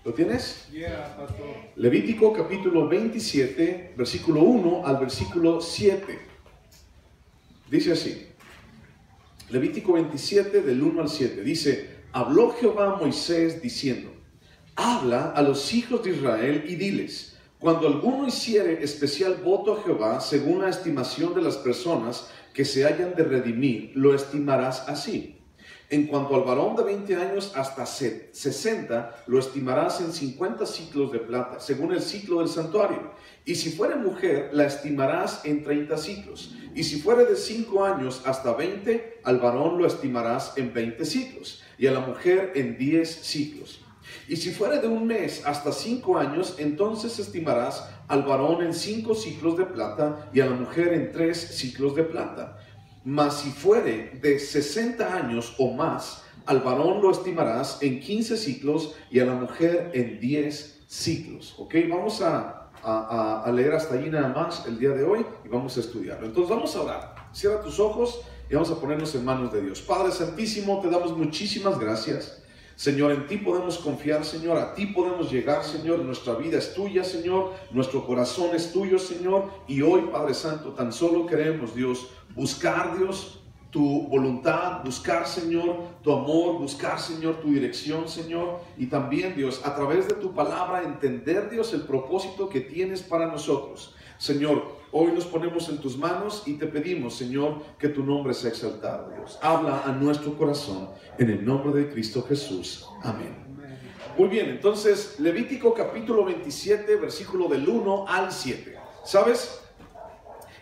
¿Lo tienes? Yeah, pastor. Levítico capítulo 27, versículo 1 al versículo 7. Dice así. Levítico 27 del 1 al 7. Dice: habló Jehová a Moisés diciendo: habla a los hijos de Israel y diles: cuando alguno hiciere especial voto a Jehová, según la estimación de las personas que se hayan de redimir, lo estimarás así. En cuanto al varón de 20 años hasta 60, lo estimarás en 50 ciclos de plata, según el ciclo del santuario. Y si fuere mujer, la estimarás en 30 ciclos. Y si fuere de 5 años hasta 20, al varón lo estimarás en 20 ciclos, y a la mujer en 10 ciclos. Y si fuere de un mes hasta 5 años, entonces estimarás al varón en 5 ciclos de plata, y a la mujer en 3 ciclos de plata. Mas si fuere de 60 años o más, al varón lo estimarás en 15 ciclos y a la mujer en 10 ciclos. ¿Ok? Vamos a leer hasta allí nada más el día de hoy y vamos a estudiarlo. Entonces vamos a orar. Cierra tus ojos y vamos a ponernos en manos de Dios. Padre Santísimo, te damos muchísimas gracias. Señor, en ti podemos confiar, Señor, a ti podemos llegar, Señor, nuestra vida es tuya, Señor, nuestro corazón es tuyo, Señor, y hoy, Padre Santo, tan solo queremos, Dios, buscar, Dios, tu voluntad, buscar, Señor, tu amor, buscar, Señor, tu dirección, Señor, y también, Dios, a través de tu palabra, entender, Dios, el propósito que tienes para nosotros. Señor, hoy nos ponemos en tus manos y te pedimos, Señor, que tu nombre sea exaltado, Dios. Habla a nuestro corazón en el nombre de Cristo Jesús. Amén. Muy bien, entonces, Levítico capítulo 27, versículo del 1 al 7. ¿Sabes?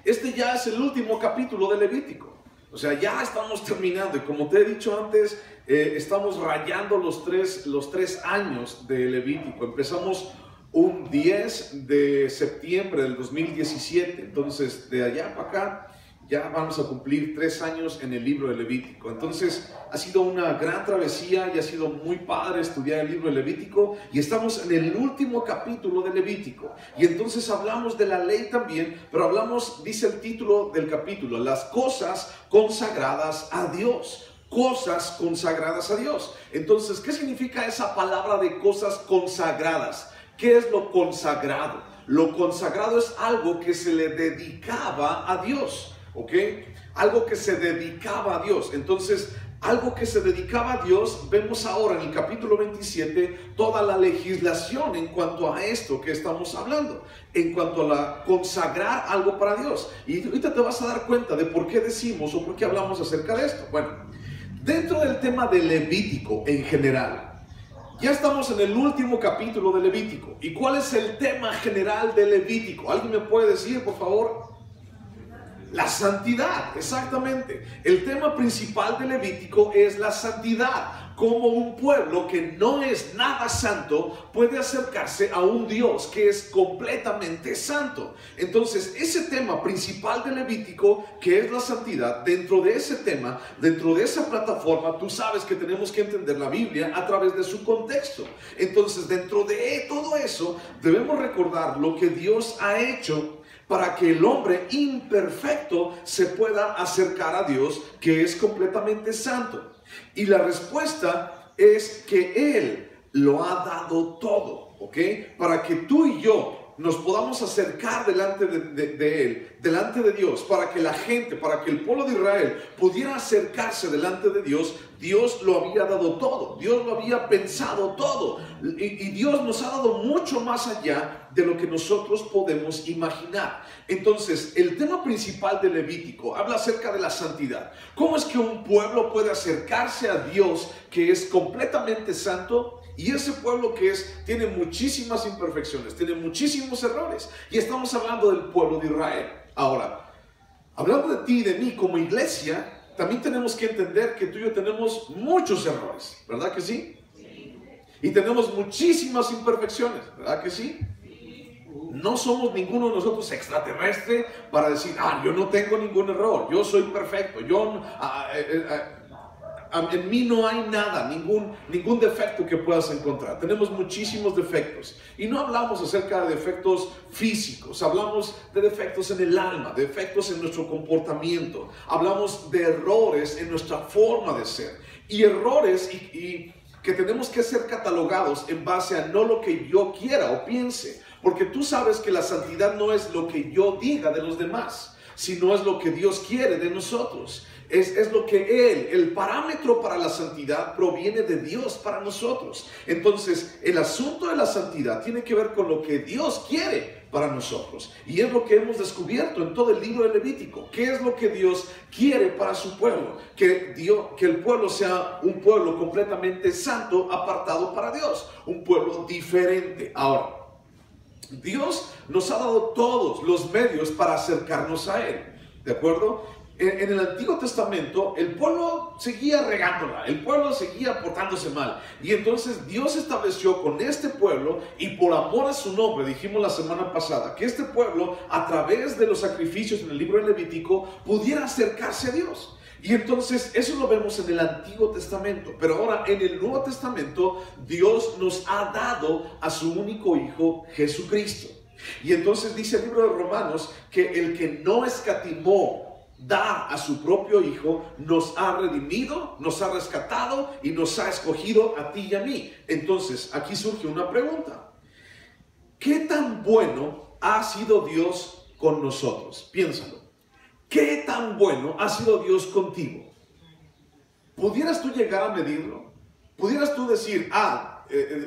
Este ya es el último capítulo de Levítico. O sea, ya estamos terminando y como te he dicho antes, estamos rayando los tres años de Levítico. Empezamos un 10 de septiembre del 2017, entonces de allá para acá ya vamos a cumplir 3 años en el libro de Levítico. Entonces ha sido una gran travesía y ha sido muy padre estudiar el libro de Levítico y estamos en el último capítulo de Levítico y entonces hablamos de la ley también, pero hablamos, dice el título del capítulo, las cosas consagradas a Dios. Cosas consagradas a Dios. Entonces, ¿qué significa esa palabra de cosas consagradas? ¿Qué es lo consagrado? Lo consagrado es algo que se le dedicaba a Dios, ¿ok? Algo que se dedicaba a Dios. Entonces, algo que se dedicaba a Dios, vemos ahora en el capítulo 27 toda la legislación en cuanto a esto que estamos hablando, en cuanto a la consagrar algo para Dios. Y ahorita te vas a dar cuenta de por qué decimos o por qué hablamos acerca de esto. Bueno, dentro del tema de Levítico en general, ya estamos en el último capítulo de Levítico. ¿Y cuál es el tema general de Levítico? ¿Alguien me puede decir, por favor? La santidad, exactamente. El tema principal de Levítico es la santidad. Cómo un pueblo que no es nada santo puede acercarse a un Dios que es completamente santo. Entonces, ese tema principal de Levítico, que es la santidad, dentro de ese tema, dentro de esa plataforma, tú sabes que tenemos que entender la Biblia a través de su contexto. Entonces, dentro de todo eso, debemos recordar lo que Dios ha hecho para que el hombre imperfecto se pueda acercar a Dios, que es completamente santo. Y la respuesta es que Él lo ha dado todo, ¿ok? Para que tú y yo nos podamos acercar delante de Él, delante de Dios, para que la gente, para que el pueblo de Israel pudiera acercarse delante de Dios. Dios lo había dado todo, Dios lo había pensado todo, y Dios nos ha dado mucho más allá de lo que nosotros podemos imaginar. Entonces, el tema principal de Levítico habla acerca de la santidad. ¿Cómo es que un pueblo puede acercarse a Dios que es completamente santo? Y ese pueblo que tiene muchísimas imperfecciones, tiene muchísimos errores. Y estamos hablando del pueblo de Israel. Ahora, hablando de ti y de mí como iglesia, también tenemos que entender que tú y yo tenemos muchos errores, ¿verdad que sí? Y tenemos muchísimas imperfecciones, ¿verdad que sí? No somos ninguno de nosotros extraterrestre para decir, yo no tengo ningún error, yo soy perfecto, en mí no hay nada, ningún defecto que puedas encontrar. Tenemos muchísimos defectos. Y no hablamos acerca de defectos físicos, hablamos de defectos en el alma, de defectos en nuestro comportamiento. Hablamos de errores en nuestra forma de ser. Y errores y que tenemos que ser catalogados en base a no lo que yo quiera o piense, porque tú sabes que la santidad no es lo que yo diga de los demás, sino es lo que Dios quiere de nosotros. Es lo que el parámetro para la santidad proviene de Dios para nosotros. Entonces, el asunto de la santidad tiene que ver con lo que Dios quiere para nosotros. Y es lo que hemos descubierto en todo el libro de Levítico. ¿Qué es lo que Dios quiere para su pueblo? Que el pueblo sea un pueblo completamente santo, apartado para Dios. Un pueblo diferente. Ahora, Dios nos ha dado todos los medios para acercarnos a Él. ¿De acuerdo? En el Antiguo Testamento, el pueblo seguía regándola, el pueblo seguía portándose mal. Y entonces Dios estableció con este pueblo, y por amor a su nombre, dijimos la semana pasada, que este pueblo, a través de los sacrificios en el libro de Levítico, pudiera acercarse a Dios. Y entonces eso lo vemos en el Antiguo Testamento. Pero ahora en el Nuevo Testamento, Dios nos ha dado a su único Hijo, Jesucristo. Y entonces dice el libro de Romanos que el que no escatimó dar a su propio Hijo, nos ha redimido, nos ha rescatado y nos ha escogido a ti y a mí. Entonces, aquí surge una pregunta. ¿Qué tan bueno ha sido Dios con nosotros? Piénsalo. ¿Qué tan bueno ha sido Dios contigo? ¿Pudieras tú llegar a medirlo? ¿Pudieras tú decir,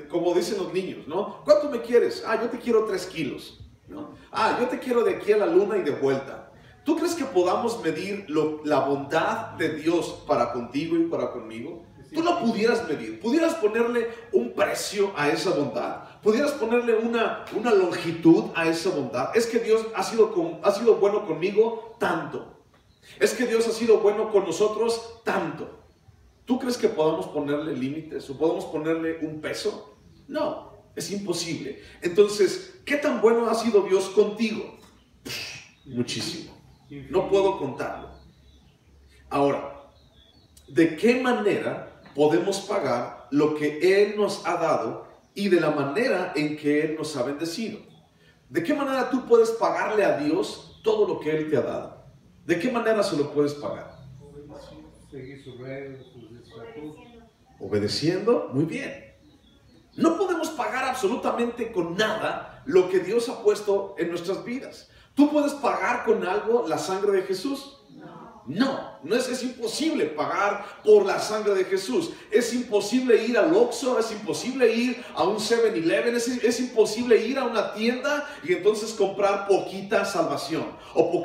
como dicen los niños, ¿no? ¿Cuánto me quieres? Yo te quiero 3 kilos, ¿no? Yo te quiero de aquí a la luna y de vuelta. ¿Tú crees que podamos medir la bondad de Dios para contigo y para conmigo? Tú lo pudieras medir, pudieras ponerle un precio a esa bondad, pudieras ponerle una longitud a esa bondad. Es que Dios ha sido bueno conmigo tanto. Es que Dios ha sido bueno con nosotros tanto. ¿Tú crees que podamos ponerle límites o podamos ponerle un peso? No, es imposible. Entonces, ¿qué tan bueno ha sido Dios contigo? Muchísimo. No puedo contarlo. Ahora, ¿de qué manera podemos pagar lo que Él nos ha dado y de la manera en que Él nos ha bendecido? ¿De qué manera tú puedes pagarle a Dios todo lo que Él te ha dado? ¿De qué manera se lo puedes pagar? Seguir sus reglas, sus estatutos. Obedeciendo, muy bien. No podemos pagar absolutamente con nada lo que Dios ha puesto en nuestras vidas. ¿Tú puedes pagar con algo la sangre de Jesús? No, es imposible pagar por la sangre de Jesús. Es imposible ir al Oxxo, es imposible ir a un 7-Eleven, es imposible ir a una tienda y entonces comprar poquita salvación o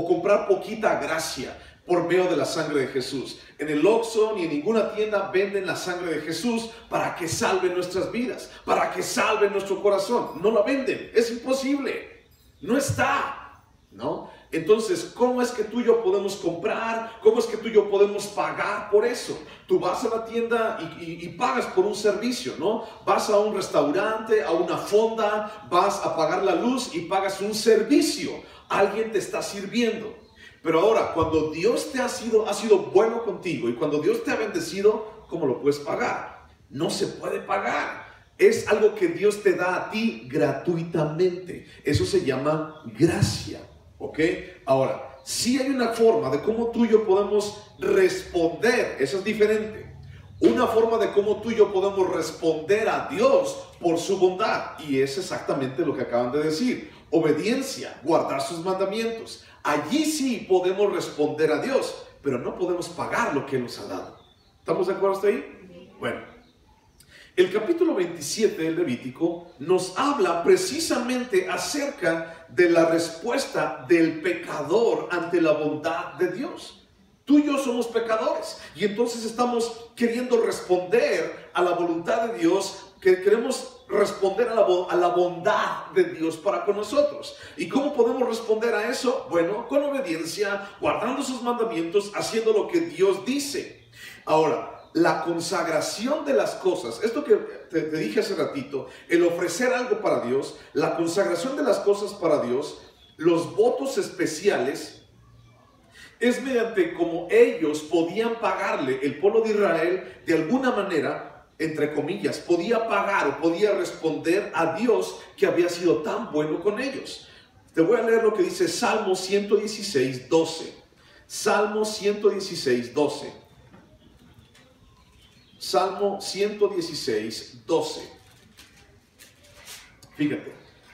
comprar poquita gracia por medio de la sangre de Jesús. En el Oxxo ni en ninguna tienda venden la sangre de Jesús para que salve nuestras vidas, para que salve nuestro corazón. No la venden, es imposible. No está, ¿no? Entonces, ¿cómo es que tú y yo podemos comprar? ¿Cómo es que tú y yo podemos pagar por eso? Tú vas a la tienda y pagas por un servicio, ¿no? Vas a un restaurante, a una fonda, vas a pagar la luz y pagas un servicio. Alguien te está sirviendo. Pero ahora, cuando Dios ha sido bueno contigo y cuando Dios te ha bendecido, ¿cómo lo puedes pagar? No se puede pagar. Es algo que Dios te da a ti gratuitamente. Eso se llama gracia, ¿ok? Ahora, sí hay una forma de cómo tú y yo podemos responder. Eso es diferente. Una forma de cómo tú y yo podemos responder a Dios por su bondad. Y es exactamente lo que acaban de decir. Obediencia, guardar sus mandamientos. Allí sí podemos responder a Dios, pero no podemos pagar lo que Él nos ha dado. ¿Estamos de acuerdo hasta ahí? Bueno. El capítulo 27 del Levítico nos habla precisamente acerca de la respuesta del pecador ante la bondad de Dios. Tú y yo somos pecadores y entonces estamos queriendo responder a la voluntad de Dios, que queremos responder a la bondad de Dios para con nosotros. ¿Y cómo podemos responder a eso? Bueno, con obediencia, guardando sus mandamientos, haciendo lo que Dios dice. Ahora, la consagración de las cosas, esto que te dije hace ratito, el ofrecer algo para Dios, la consagración de las cosas para Dios, los votos especiales, es mediante como ellos podían pagarle, el pueblo de Israel, de alguna manera, entre comillas, podía pagar o podía responder a Dios que había sido tan bueno con ellos. Te voy a leer lo que dice Salmo 116, 12. Salmo 116, 12. Salmo 116, 12. Fíjate,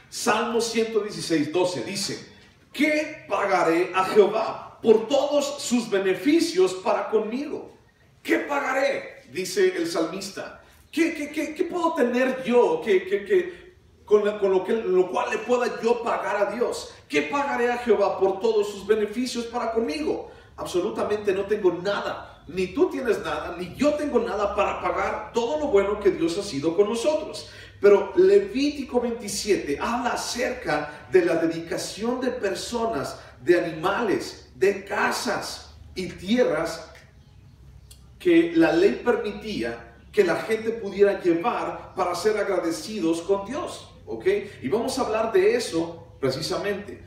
Salmo 116, 12 dice: ¿qué pagaré a Jehová por todos sus beneficios para conmigo? ¿Qué pagaré? Dice el salmista. ¿Qué puedo tener yo con lo cual le pueda yo pagar a Dios? ¿Qué pagaré a Jehová por todos sus beneficios para conmigo? Absolutamente no tengo nada. Ni tú tienes nada, ni yo tengo nada para pagar todo lo bueno que Dios ha sido con nosotros. Pero Levítico 27 habla acerca de la dedicación de personas, de animales, de casas y tierras que la ley permitía que la gente pudiera llevar para ser agradecidos con Dios, ¿ok? Y vamos a hablar de eso precisamente.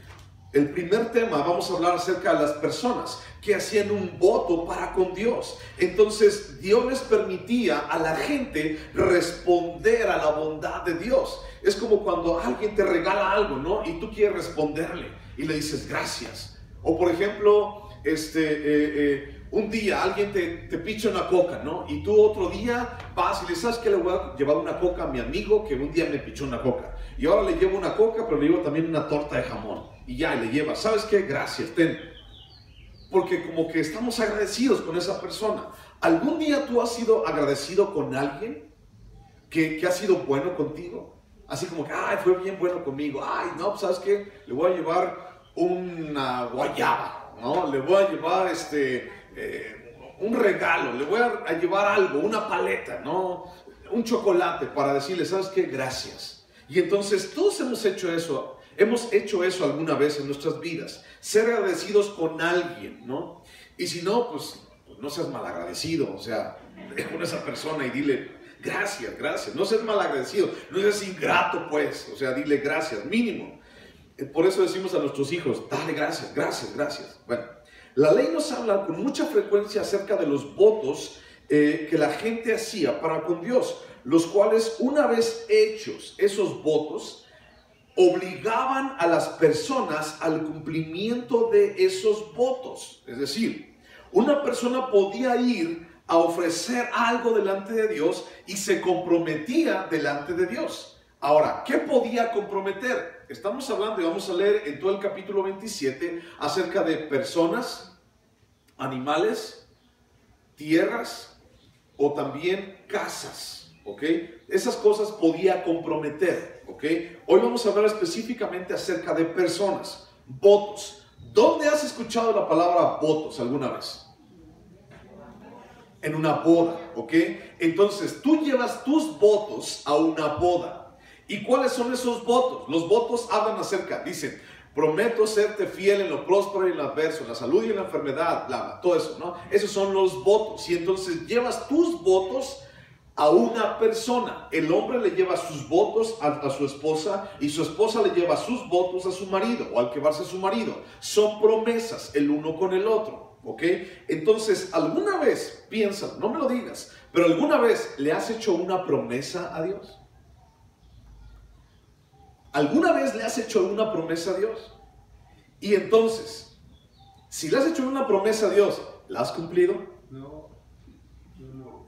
El primer tema, vamos a hablar acerca de las personas que hacían un voto para con Dios. Entonces Dios les permitía a la gente responder a la bondad de Dios. Es como cuando alguien te regala algo, ¿no? Y tú quieres responderle y le dices gracias. O por ejemplo, un día alguien te picha una coca, ¿no? Y tú otro día vas y le dices: ¿sabes qué? Le voy a llevar una coca a mi amigo que un día me pichó una coca. Y ahora le llevo una coca, pero le llevo también una torta de jamón. Y ya, y le llevas: ¿sabes qué? Gracias, ten. Porque como que estamos agradecidos con esa persona. ¿Algún día tú has sido agradecido con alguien que ha sido bueno contigo? Así como que, ay, fue bien bueno conmigo. Ay, no, pues, ¿sabes qué? Le voy a llevar una guayaba, ¿no? Le voy a llevar un regalo, le voy a llevar algo, una paleta, ¿no? Un chocolate para decirle: ¿sabes qué? Gracias. Y entonces todos hemos hecho eso alguna vez en nuestras vidas, ser agradecidos con alguien, ¿no? Y si no, pues no seas malagradecido, o sea, ve con esa persona y dile: gracias, gracias. No seas malagradecido, no seas ingrato, pues, o sea, dile gracias, mínimo. Por eso decimos a nuestros hijos: dale gracias, gracias, gracias. Bueno, la ley nos habla con mucha frecuencia acerca de los votos que la gente hacía para con Dios, los cuales, una vez hechos esos votos, obligaban a las personas al cumplimiento de esos votos. Es decir, una persona podía ir a ofrecer algo delante de Dios y se comprometía delante de Dios. Ahora, ¿qué podía comprometer? Estamos hablando, y vamos a leer en todo el capítulo 27, acerca de personas, animales, tierras o también casas, ¿ok? Esas cosas podía comprometer, ¿ok? Hoy vamos a hablar específicamente acerca de personas, votos. ¿Dónde has escuchado la palabra votos alguna vez? En una boda, ¿ok? Entonces, tú llevas tus votos a una boda. ¿Y cuáles son esos votos? Los votos hablan acerca, dicen: prometo serte fiel en lo próspero y en lo adverso, en la salud y en la enfermedad, bla, bla, todo eso, ¿no? Esos son los votos. Y entonces llevas tus votos a una persona. El hombre le lleva sus votos a su esposa, y su esposa le lleva sus votos a su marido, o al que va a ser su marido. Son promesas el uno con el otro, ¿ok? Entonces, alguna vez, piensa, no me lo digas, pero alguna vez le has hecho una promesa a Dios. ¿Alguna vez le has hecho una promesa a Dios? Y entonces, si le has hecho una promesa a Dios, ¿la has cumplido? No, no.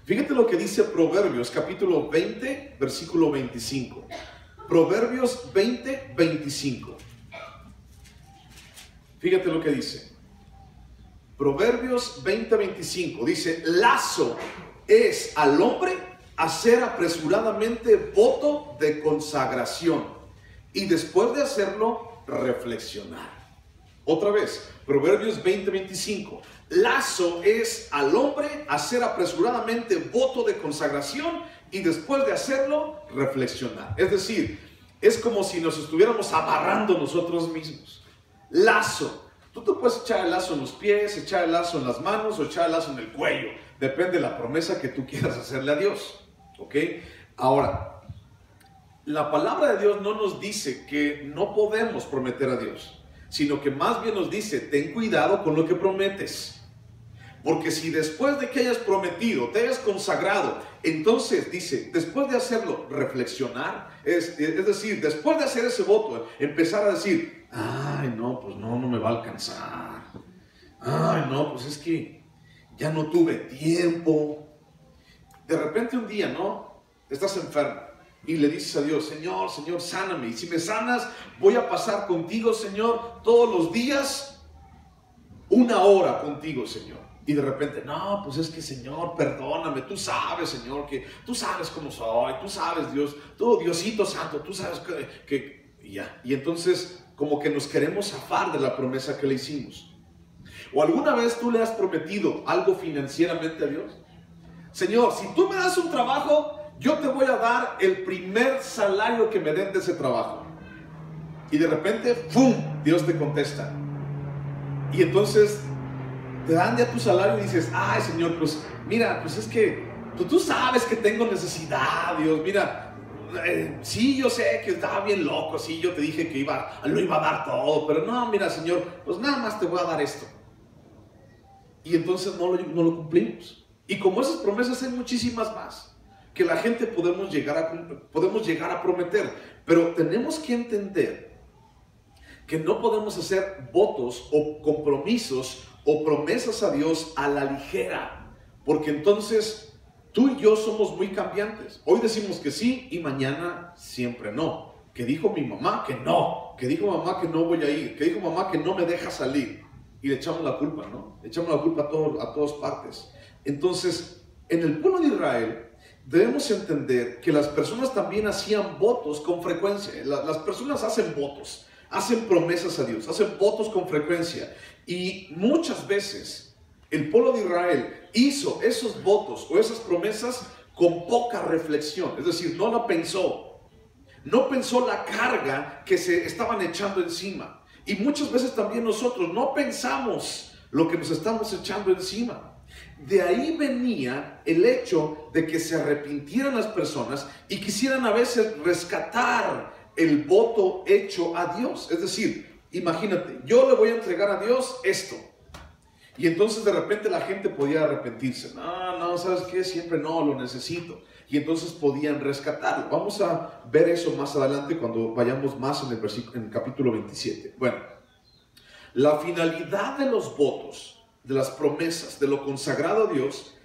Fíjate lo que dice Proverbios, capítulo 20, versículo 25. Proverbios 20, 25. Fíjate lo que dice. Proverbios 20, 25. Dice: lazo es al hombre hacer apresuradamente voto de consagración, y después de hacerlo, reflexionar. Otra vez, Proverbios 20, 25. Lazo es al hombre hacer apresuradamente voto de consagración, y después de hacerlo, reflexionar. Es decir, es como si nos estuviéramos amarrando nosotros mismos. Lazo. Tú te puedes echar el lazo en los pies, echar el lazo en las manos o echar el lazo en el cuello. Depende de la promesa que tú quieras hacerle a Dios. ¿Ok? Ahora, la palabra de Dios no nos dice que no podemos prometer a Dios, sino que más bien nos dice: ten cuidado con lo que prometes. Porque si después de que hayas prometido, te hayas consagrado, entonces dice, después de hacerlo, reflexionar, es decir, después de hacer ese voto, empezar a decir: ay, no, pues no me va a alcanzar. Ay, no, pues es que ya no tuve tiempo. De repente un día, ¿no? Estás enfermo y le dices a Dios, Señor, Señor, sáname. Y si me sanas, voy a pasar contigo, Señor, todos los días, 1 hora contigo, Señor. Y de repente, no, pues es que, Señor, perdóname. Tú sabes, Señor, que tú sabes cómo soy. Tú sabes, Dios, tú, Diosito Santo, tú sabes que y ya. Y entonces, como que nos queremos zafar de la promesa que le hicimos. ¿O alguna vez tú le has prometido algo financieramente a Dios? Señor, si tú me das un trabajo, yo te voy a dar el primer salario que me den de ese trabajo. Y de repente, ¡pum!, Dios te contesta. Y entonces te dan ya tu salario y dices, ay, Señor, pues mira, pues es que tú sabes que tengo necesidad, Dios, mira, sí, yo sé que estaba bien loco, sí, yo te dije que lo iba a dar todo, pero no, mira, Señor, pues nada más te voy a dar esto. Y entonces no lo cumplimos. Y como esas promesas hay muchísimas más que la gente podemos llegar a prometer, pero tenemos que entender que no podemos hacer votos o compromisos o promesas a Dios a la ligera, porque entonces tú y yo somos muy cambiantes. Hoy decimos que sí y mañana siempre no. Que dijo mi mamá que no, que dijo mamá que no voy a ir, que dijo mamá que no me deja salir. Y le echamos la culpa, ¿no? Le echamos la culpa a todas partes. Entonces, en el pueblo de Israel debemos entender que las personas también hacían votos con frecuencia. Las personas hacen votos, hacen promesas a Dios, hacen votos con frecuencia. Y muchas veces el pueblo de Israel hizo esos votos o esas promesas con poca reflexión. Es decir, no la pensó. No pensó la carga que se estaban echando encima. Y muchas veces también nosotros no pensamos lo que nos estamos echando encima. De ahí venía el hecho de que se arrepintieran las personas y quisieran a veces rescatar el voto hecho a Dios. Es decir, imagínate, yo le voy a entregar a Dios esto. Y entonces de repente la gente podía arrepentirse. No, ¿sabes qué? Siempre no, lo necesito. Y entonces podían rescatarlo. Vamos a ver eso más adelante cuando vayamos más en el capítulo 27. Bueno, la finalidad de los votos, de las promesas, de lo consagrado a Dios,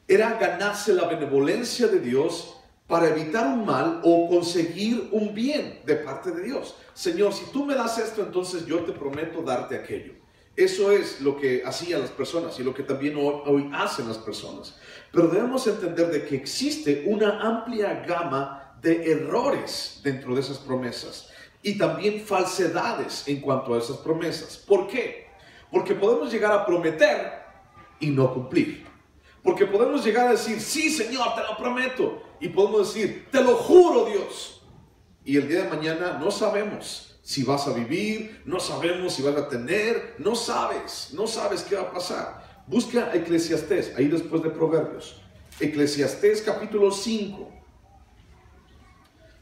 era ganarse la benevolencia de Dios para evitar un mal o conseguir un bien de parte de Dios. Señor, si tú me das esto, entonces yo te prometo darte aquello. Eso es lo que hacían las personas y lo que también hoy hacen las personas. Pero debemos entender de que existe una amplia gama de errores dentro de esas promesas y también falsedades en cuanto a esas promesas. ¿Por qué? Porque podemos llegar a prometer y no cumplir. Porque podemos llegar a decir, sí, Señor, te lo prometo. Y podemos decir, te lo juro, Dios. Y el día de mañana no sabemos si vas a vivir, no sabemos si vas a tener, no sabes qué va a pasar. Busca Eclesiastés, ahí después de Proverbios. Eclesiastés capítulo 5,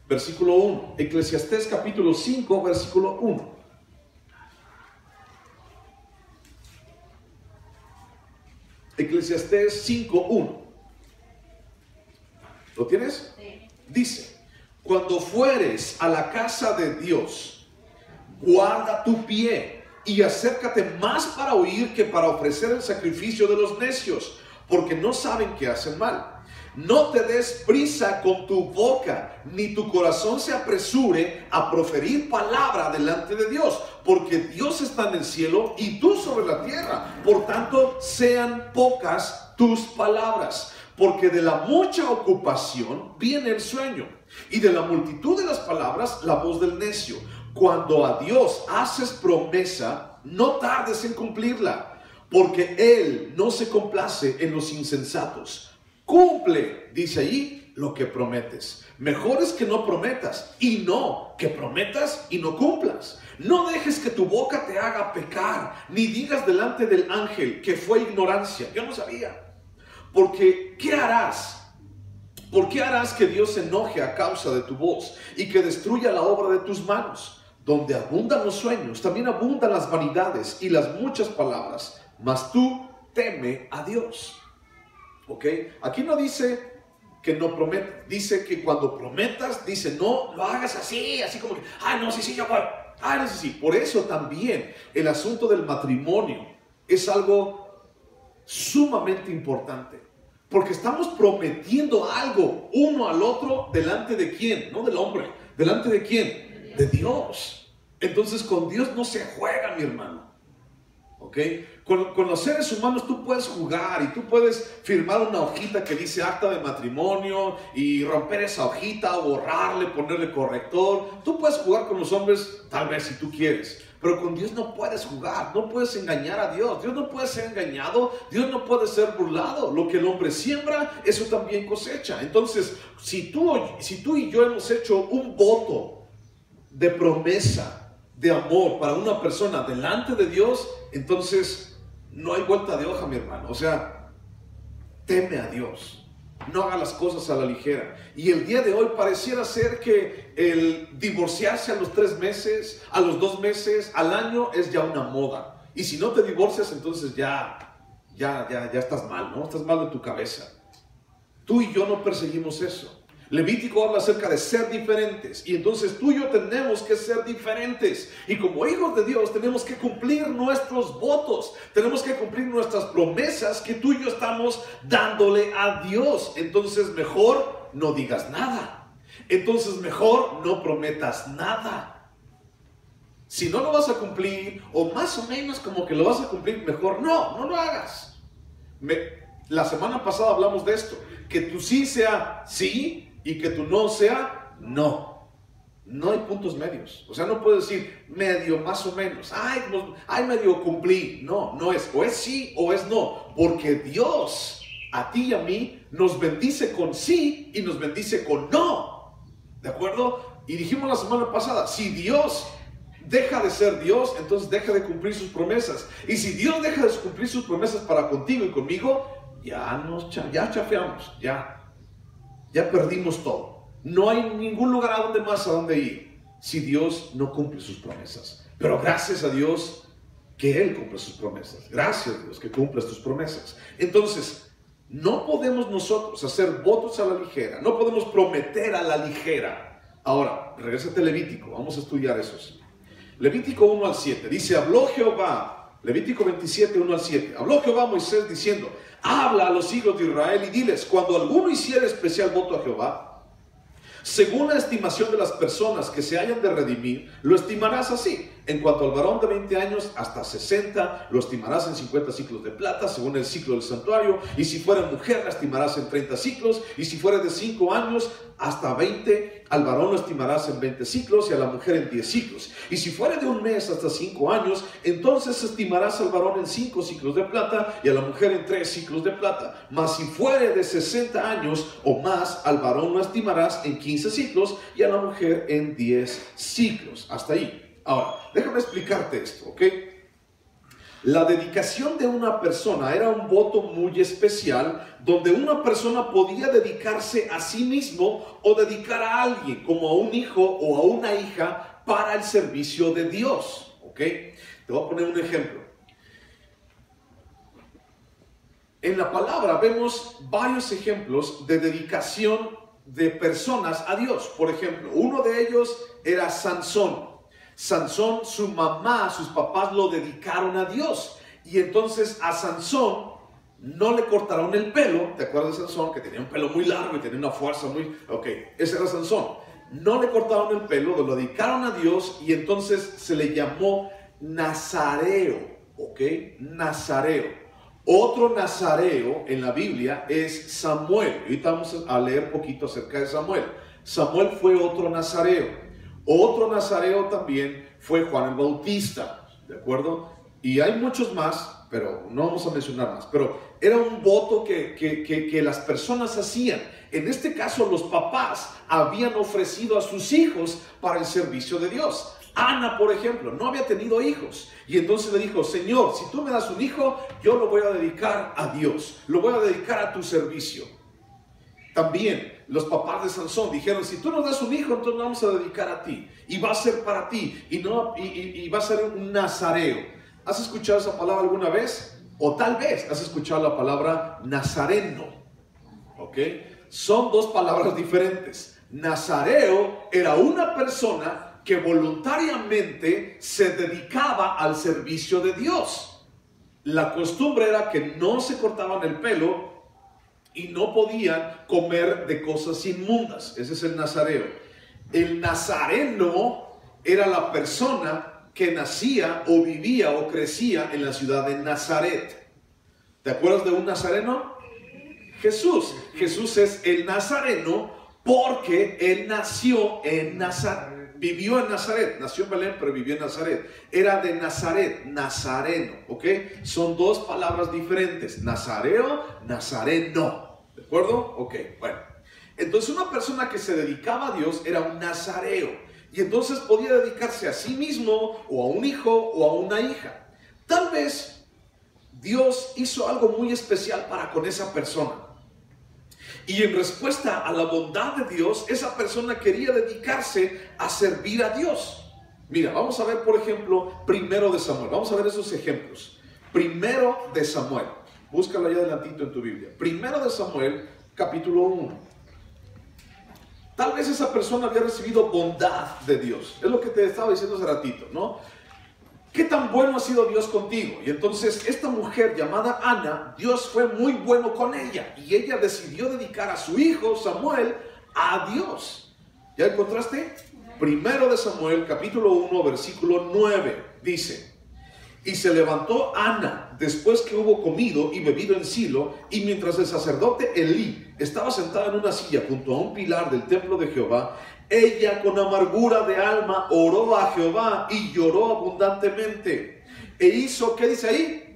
versículo 1. Eclesiastés capítulo 5, versículo 1. Eclesiastés 5, 1. ¿Lo tienes? Sí. Dice, cuando fueres a la casa de Dios, guarda tu pie y acércate más para oír que para ofrecer el sacrificio de los necios, porque no saben que hacen mal. No te des prisa con tu boca, ni tu corazón se apresure a proferir palabra delante de Dios, porque Dios está en el cielo y tú sobre la tierra. Por tanto, sean pocas tus palabras, porque de la mucha ocupación viene el sueño, y de la multitud de las palabras la voz del necio. Cuando a Dios haces promesa, no tardes en cumplirla, porque Él no se complace en los insensatos. Cumple, dice allí, lo que prometes. Mejor es que no prometas y no que prometas y no cumplas. No dejes que tu boca te haga pecar, ni digas delante del ángel que fue ignorancia. Yo no sabía. Porque, ¿qué harás? ¿Por qué harás que Dios se enoje a causa de tu voz y que destruya la obra de tus manos? Donde abundan los sueños, también abundan las vanidades y las muchas palabras. Mas tú teme a Dios. ¿Ok? Aquí no dice que no prometas. Dice que cuando prometas, dice no lo hagas así como que, no, sí, yo voy. No, sí. Por eso también el asunto del matrimonio es algo sumamente importante. Porque estamos prometiendo algo uno al otro delante de quién, no del hombre, delante de quién, de Dios. Entonces con Dios no se juega, mi hermano. ¿Ok? Con los seres humanos tú puedes jugar y tú puedes firmar una hojita que dice acta de matrimonio y romper esa hojita, borrarle, ponerle corrector. Tú puedes jugar con los hombres tal vez si tú quieres, pero con Dios no puedes jugar, no puedes engañar a Dios. Dios no puede ser engañado, Dios no puede ser burlado. Lo que el hombre siembra, eso también cosecha. Entonces, si tú y yo hemos hecho un voto de promesa, de amor para una persona delante de Dios, entonces no hay vuelta de hoja, mi hermano. O sea, teme a Dios, no haga las cosas a la ligera. Y el día de hoy pareciera ser que el divorciarse a los 3 meses, a los 2 meses, al año es ya una moda. Y si no te divorcias, entonces ya estás mal, ¿no? Estás mal de tu cabeza. Tú y yo no perseguimos eso. Levítico habla acerca de ser diferentes, y entonces tú y yo tenemos que ser diferentes, y como hijos de Dios tenemos que cumplir nuestros votos, tenemos que cumplir nuestras promesas que tú y yo estamos dándole a Dios. Entonces mejor no digas nada, entonces mejor no prometas nada. Si no lo vas a cumplir, o más o menos como que lo vas a cumplir, mejor no lo hagas. La semana pasada hablamos de esto, que tu sí sea sí, y que tu no sea no. No hay puntos medios. O sea, no puedes decir medio, más o menos. Ay, medio cumplí. No es. O es sí o es no. Porque Dios, a ti y a mí, nos bendice con sí y nos bendice con no. ¿De acuerdo? Y dijimos la semana pasada, si Dios deja de ser Dios, entonces deja de cumplir sus promesas. Y si Dios deja de cumplir sus promesas para contigo y conmigo, ya chafeamos, ya perdimos todo. No hay ningún lugar a donde ir si Dios no cumple sus promesas. Pero gracias a Dios que Él cumple sus promesas. Gracias a Dios que cumple tus promesas. Entonces, no podemos nosotros hacer votos a la ligera. No podemos prometer a la ligera. Ahora, regrésate a Levítico. Vamos a estudiar esos. Levítico 1 al 7. Dice, habló Jehová. Levítico 27, 1 al 7. Habló Jehová a Moisés diciendo, habla a los hijos de Israel y diles, cuando alguno hiciere especial voto a Jehová, según la estimación de las personas que se hayan de redimir, lo estimarás así. En cuanto al varón de 20 años hasta 60, lo estimarás en 50 ciclos de plata, según el ciclo del santuario. Y si fuera mujer, la estimarás en 30 ciclos. Y si fuera de 5 años hasta 20, al varón lo estimarás en 20 ciclos y a la mujer en 10 ciclos. Y si fuera de 1 mes hasta 5 años, entonces estimarás al varón en 5 ciclos de plata y a la mujer en 3 ciclos de plata. Mas si fuere de 60 años o más, al varón lo estimarás en 15 ciclos y a la mujer en 10 ciclos. Hasta ahí. Ahora, déjame explicarte esto, ¿ok? La dedicación de una persona era un voto muy especial donde una persona podía dedicarse a sí mismo o dedicar a alguien, como a un hijo o a una hija, para el servicio de Dios, ¿ok? Te voy a poner un ejemplo. En la palabra vemos varios ejemplos de dedicación de personas a Dios. Por ejemplo, uno de ellos era Sansón. Sansón, su mamá, sus papás lo dedicaron a Dios. Y entonces a Sansón no le cortaron el pelo. ¿Te acuerdas de Sansón? Que tenía un pelo muy largo y tenía una fuerza muy... Ok, ese era Sansón. No le cortaron el pelo, lo dedicaron a Dios y entonces se le llamó Nazareo. ¿Ok? Nazareo. Otro nazareo en la Biblia es Samuel. Ahorita vamos a leer poquito acerca de Samuel. Samuel fue otro nazareo. Otro nazareo también fue Juan el Bautista, ¿de acuerdo? Y hay muchos más, pero no vamos a mencionar más. Pero era un voto que las personas hacían. En este caso, los papás habían ofrecido a sus hijos para el servicio de Dios. Ana, por ejemplo, no había tenido hijos. Y entonces le dijo, Señor, si tú me das un hijo, yo lo voy a dedicar a Dios. Lo voy a dedicar a tu servicio. También los papás de Sansón dijeron, si tú nos das un hijo, entonces lo vamos a dedicar a ti. Y va a ser para ti. Y va a ser un nazareo. ¿Has escuchado esa palabra alguna vez? O tal vez has escuchado la palabra nazareno. ¿Ok? Son dos palabras diferentes. Nazareo era una persona que voluntariamente se dedicaba al servicio de Dios. La costumbre era que no se cortaban el pelo y no podían comer de cosas inmundas. Ese es el nazareo. El nazareno era la persona que nacía o vivía o crecía en la ciudad de Nazaret. ¿Te acuerdas de un nazareno? Jesús. Jesús es el nazareno porque él nació en Nazaret. Vivió en Nazaret. Nació en Belén, pero vivió en Nazaret. Era de Nazaret, nazareno. ¿Ok? Son dos palabras diferentes. Nazareo, nazareno. ¿De acuerdo? Ok, bueno. Entonces una persona que se dedicaba a Dios era un nazareo. Y entonces podía dedicarse a sí mismo, o a un hijo, o a una hija. Tal vez Dios hizo algo muy especial para con esa persona. Y en respuesta a la bondad de Dios, esa persona quería dedicarse a servir a Dios. Mira, vamos a ver, por ejemplo, primero de Samuel. Vamos a ver esos ejemplos. Primero de Samuel. Búscalo allá adelantito en tu Biblia. Primero de Samuel, capítulo 1. Tal vez esa persona había recibido bondad de Dios. Es lo que te estaba diciendo hace ratito, ¿no? ¿Qué tan bueno ha sido Dios contigo? Y entonces esta mujer llamada Ana, Dios fue muy bueno con ella. Y ella decidió dedicar a su hijo Samuel a Dios. ¿Ya encontraste? Primero de Samuel, capítulo 1, versículo 9. Dice: y se levantó Ana después que hubo comido y bebido en Silo, y mientras el sacerdote Elí estaba sentada en una silla junto a un pilar del templo de Jehová, ella con amargura de alma oró a Jehová y lloró abundantemente. E hizo, ¿qué dice ahí?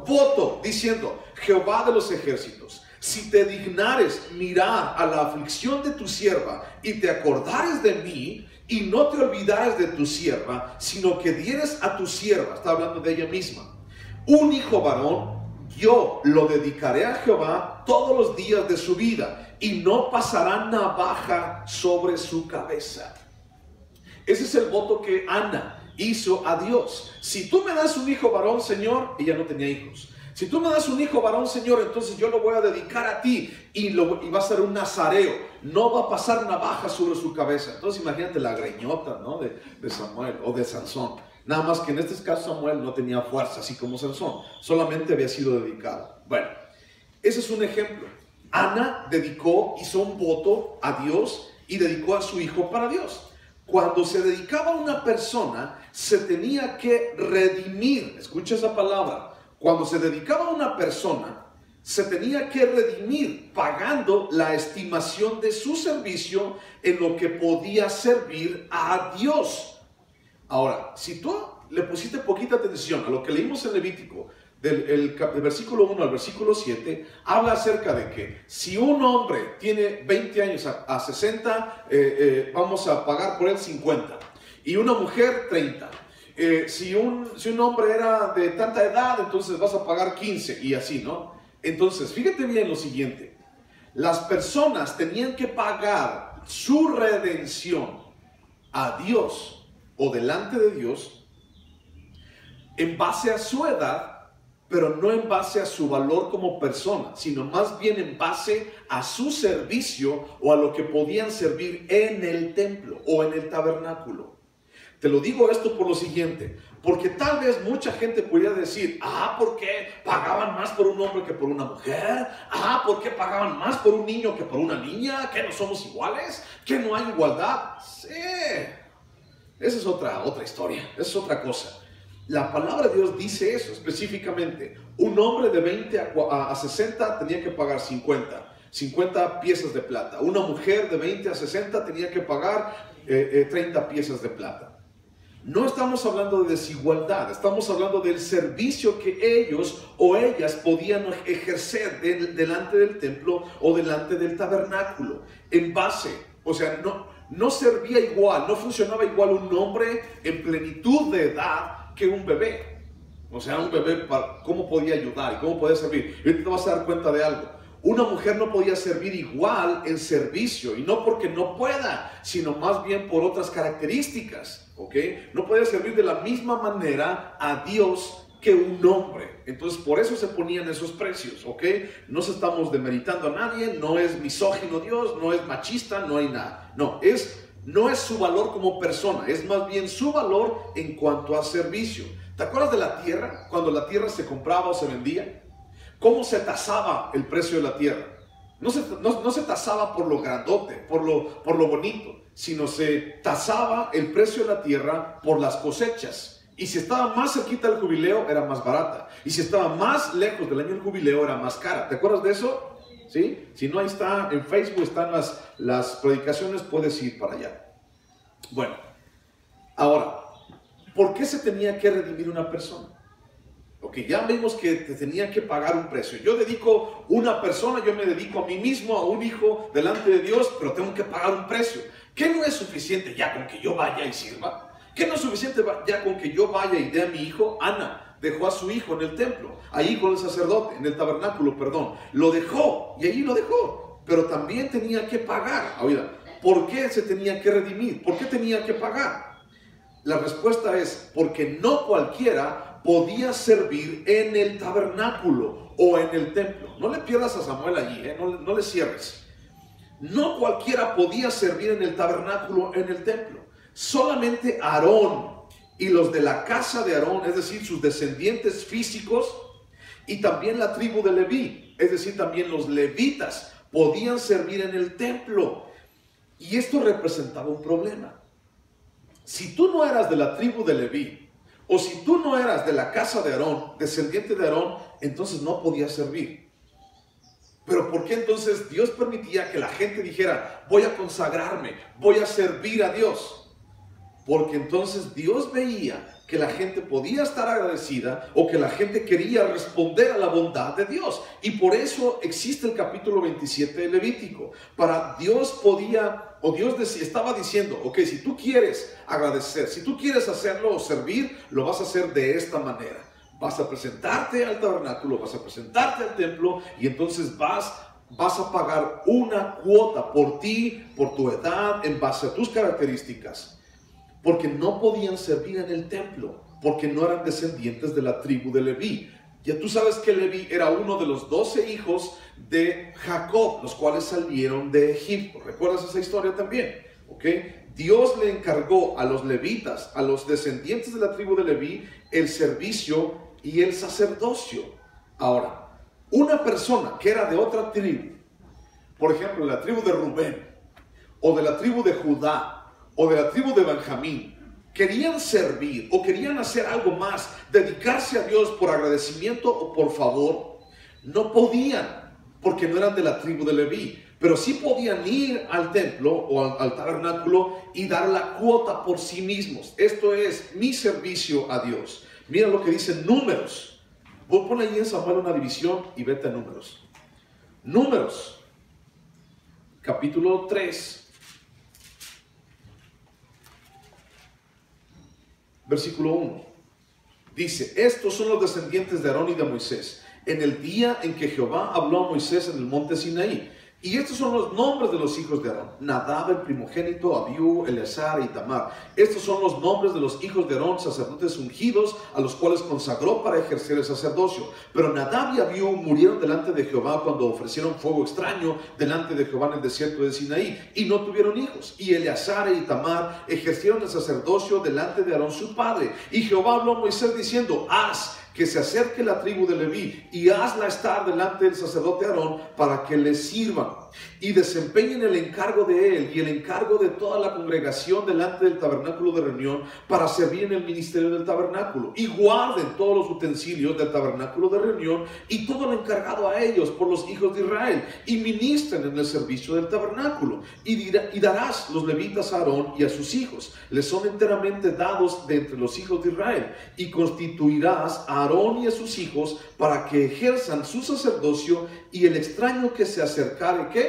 Voto, diciendo: Jehová de los ejércitos, si te dignares mirar a la aflicción de tu sierva y te acordares de mí, y no te olvidares de tu sierva, sino que dieres a tu sierva, está hablando de ella misma, un hijo varón, yo lo dedicaré a Jehová todos los días de su vida, y no pasará navaja sobre su cabeza. Ese es el voto que Ana hizo a Dios. Si tú me das un hijo varón, Señor, ella no tenía hijos. Si tú me das un hijo varón, Señor, entonces yo lo voy a dedicar a ti y va a ser un nazareo. No va a pasar navaja sobre su cabeza. Entonces imagínate la greñota, ¿no? de Samuel o de Sansón. Nada más que en este caso Samuel no tenía fuerza, así como Sansón. Solamente había sido dedicado. Bueno, ese es un ejemplo. Ana hizo un voto a Dios y dedicó a su hijo para Dios. Cuando se dedicaba a una persona, se tenía que redimir. Escucha esa palabra. Cuando se dedicaba a una persona, se tenía que redimir pagando la estimación de su servicio en lo que podía servir a Dios. Ahora, si tú le pusiste poquita atención a lo que leímos en Levítico, del versículo 1 al versículo 7, habla acerca de que si un hombre tiene 20 años a 60, vamos a pagar por él 50, y una mujer 30. Si un hombre era de tanta edad, entonces vas a pagar 15 y así, ¿no? Entonces, fíjate bien lo siguiente. Las personas tenían que pagar su redención a Dios o delante de Dios en base a su edad, pero no en base a su valor como persona, sino más bien en base a su servicio o a lo que podían servir en el templo o en el tabernáculo. Te lo digo esto por lo siguiente, porque tal vez mucha gente pudiera decir: ¿por qué pagaban más por un hombre que por una mujer? ¿Por qué pagaban más por un niño que por una niña? ¿Que no somos iguales? ¿Que no hay igualdad? Sí, esa es otra historia, esa es otra cosa. La palabra de Dios dice eso específicamente. Un hombre de 20 a 60 tenía que pagar 50 piezas de plata. Una mujer de 20 a 60 tenía que pagar 30 piezas de plata. No estamos hablando de desigualdad, estamos hablando del servicio que ellos o ellas podían ejercer delante del templo o delante del tabernáculo. En base, o sea, no servía igual, no funcionaba igual un hombre en plenitud de edad que un bebé. O sea, un bebé, ¿cómo podía ayudar y cómo podía servir? Y ahorita te vas a dar cuenta de algo. Una mujer no podía servir igual en servicio, y no porque no pueda, sino más bien por otras características, ¿ok? No podía servir de la misma manera a Dios que un hombre. Entonces, por eso se ponían esos precios, ¿ok? No se estamos demeritando a nadie, no es misógino Dios, no es machista, no hay nada. No es su valor como persona, es más bien su valor en cuanto a servicio. ¿Te acuerdas de la tierra? Cuando la tierra se compraba o se vendía, ¿cómo se tasaba el precio de la tierra? No se tasaba por lo grandote, por lo bonito, sino se tasaba el precio de la tierra por las cosechas. Y si estaba más cerquita del jubileo, era más barata. Y si estaba más lejos del año del jubileo, era más cara. ¿Te acuerdas de eso? ¿Sí? Si no, ahí está, en Facebook están las predicaciones, puedes ir para allá. Bueno, ahora, ¿por qué se tenía que redimir una persona? Ok, ya vimos que te tenía que pagar un precio. Yo dedico una persona, yo me dedico a mí mismo, a un hijo delante de Dios, pero tengo que pagar un precio. ¿Qué no es suficiente ya con que yo vaya y sirva? ¿Qué no es suficiente ya con que yo vaya y dé a mi hijo? Ana dejó a su hijo en el templo, ahí con el sacerdote, en el tabernáculo, perdón. Lo dejó y allí lo dejó, pero también tenía que pagar. Oiga, ¿por qué se tenía que redimir? ¿Por qué tenía que pagar? La respuesta es porque no cualquiera podía servir en el tabernáculo o en el templo. No le pierdas a Samuel allí, no le cierres. No cualquiera podía servir en el tabernáculo, en el templo. Solamente Aarón y los de la casa de Aarón, es decir, sus descendientes físicos, y también la tribu de Leví, es decir, también los levitas, podían servir en el templo. Y esto representaba un problema. Si tú no eras de la tribu de Leví, o si tú no eras de la casa de Aarón, descendiente de Aarón, entonces no podías servir. Pero ¿por qué entonces Dios permitía que la gente dijera, voy a consagrarme, voy a servir a Dios? Porque entonces Dios veía que la gente podía estar agradecida o que la gente quería responder a la bondad de Dios. Y por eso existe el capítulo 27 de Levítico. Para Dios podía, o Dios estaba diciendo, ok, si tú quieres agradecer, si tú quieres hacerlo o servir, lo vas a hacer de esta manera. Vas a presentarte al tabernáculo, vas a presentarte al templo y entonces vas a pagar una cuota por ti, por tu edad, en base a tus características. Porque no podían servir en el templo, porque no eran descendientes de la tribu de Leví. Ya tú sabes que Leví era uno de los 12 hijos de Jacob, los cuales salieron de Egipto. ¿Recuerdas esa historia también? ¿Ok? Dios le encargó a los levitas, a los descendientes de la tribu de Leví, el servicio y el sacerdocio. Ahora, una persona que era de otra tribu, por ejemplo, la tribu de Rubén, o de la tribu de Judá, o de la tribu de Benjamín, querían servir o querían hacer algo más, dedicarse a Dios por agradecimiento o por favor, no podían, porque no eran de la tribu de Leví, pero sí podían ir al templo o al tabernáculo y dar la cuota por sí mismos. Esto es mi servicio a Dios. Mira lo que dice Números. Vos ponle ahí en Samuel una división y vete a Números. Números, capítulo 3. Versículo 1, dice, estos son los descendientes de Aarón y de Moisés, en el día en que Jehová habló a Moisés en el monte Sinaí. Y estos son los nombres de los hijos de Aarón: Nadab el primogénito, Abiú, Eleazar y Tamar. Estos son los nombres de los hijos de Aarón, sacerdotes ungidos, a los cuales consagró para ejercer el sacerdocio. Pero Nadab y Abiú murieron delante de Jehová cuando ofrecieron fuego extraño delante de Jehová en el desierto de Sinaí, y no tuvieron hijos. Y Eleazar y Tamar ejercieron el sacerdocio delante de Aarón su padre. Y Jehová habló a Moisés diciendo, haz que se acerque la tribu de Leví y hazla estar delante del sacerdote Aarón para que le sirvan y desempeñen el encargo de él y el encargo de toda la congregación delante del tabernáculo de reunión para servir en el ministerio del tabernáculo, y guarden todos los utensilios del tabernáculo de reunión y todo lo encargado a ellos por los hijos de Israel, y ministren en el servicio del tabernáculo, y darás los levitas a Aarón y a sus hijos, les son enteramente dados de entre los hijos de Israel, y constituirás a Aarón y a sus hijos para que ejerzan su sacerdocio, y el extraño que se acercare, ¿qué?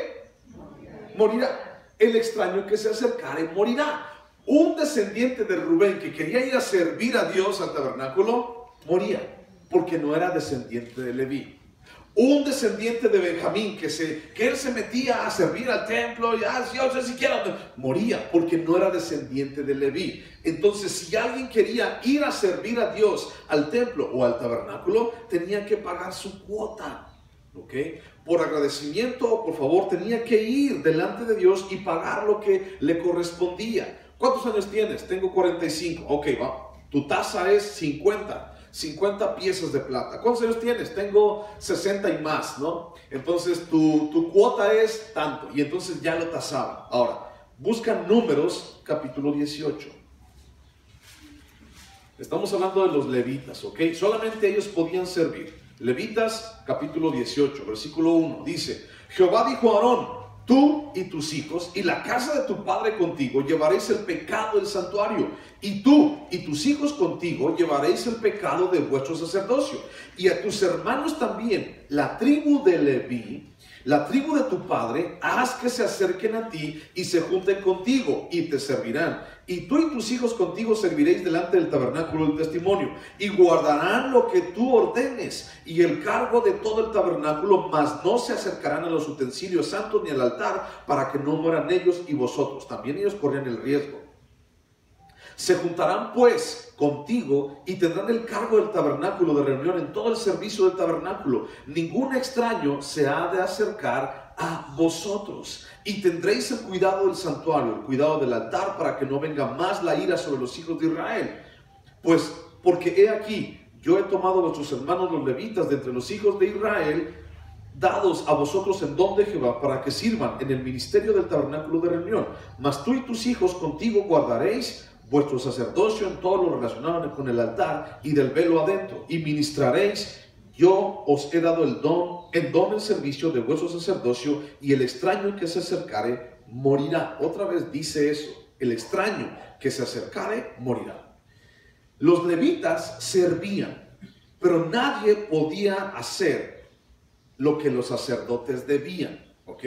Morirá. El extraño que se acercare morirá. Un descendiente de Rubén que quería ir a servir a Dios al tabernáculo, moría, porque no era descendiente de Leví. Un descendiente de Benjamín que él se metía a servir al templo, y yo sé si quiero, moría, porque no era descendiente de Leví. Entonces, si alguien quería ir a servir a Dios al templo o al tabernáculo, tenía que pagar su cuota, ¿ok? Por agradecimiento o por favor, tenía que ir delante de Dios y pagar lo que le correspondía. ¿Cuántos años tienes? Tengo 45. Ok, va. Tu tasa es 50. 50 piezas de plata. ¿Cuántos años tienes? Tengo 60 y más, ¿no? Entonces tu cuota es tanto. Y entonces ya lo tasaban. Ahora, buscan Números, capítulo 18. Estamos hablando de los levitas, ¿ok? Solamente ellos podían servir. Levitas, capítulo 18, versículo 1. Dice, Jehová dijo a Aarón, tú y tus hijos y la casa de tu padre contigo llevaréis el pecado del santuario, y tú y tus hijos contigo llevaréis el pecado de vuestro sacerdocio, y a tus hermanos también, la tribu de Leví, la tribu de tu padre, haz que se acerquen a ti y se junten contigo y te servirán. Y tú y tus hijos contigo serviréis delante del tabernáculo del testimonio y guardarán lo que tú ordenes y el cargo de todo el tabernáculo, mas no se acercarán a los utensilios santos ni al altar para que no mueran ellos y vosotros. También ellos corrían el riesgo. Se juntarán pues contigo y tendrán el cargo del tabernáculo de reunión en todo el servicio del tabernáculo. Ningún extraño se ha de acercar a vosotros. Y tendréis el cuidado del santuario, el cuidado del altar, para que no venga más la ira sobre los hijos de Israel. Pues porque he aquí, yo he tomado a vuestros hermanos los levitas de entre los hijos de Israel, dados a vosotros en don de Jehová, para que sirvan en el ministerio del tabernáculo de reunión. Mas tú y tus hijos contigo guardaréis vuestro sacerdocio en todo lo relacionado con el altar y del velo adentro, y ministraréis. Yo os he dado el don en servicio de vuestro sacerdocio, y el extraño que se acercare morirá. Otra vez dice eso, el extraño que se acercare morirá. Los levitas servían, pero nadie podía hacer lo que los sacerdotes debían, ¿ok?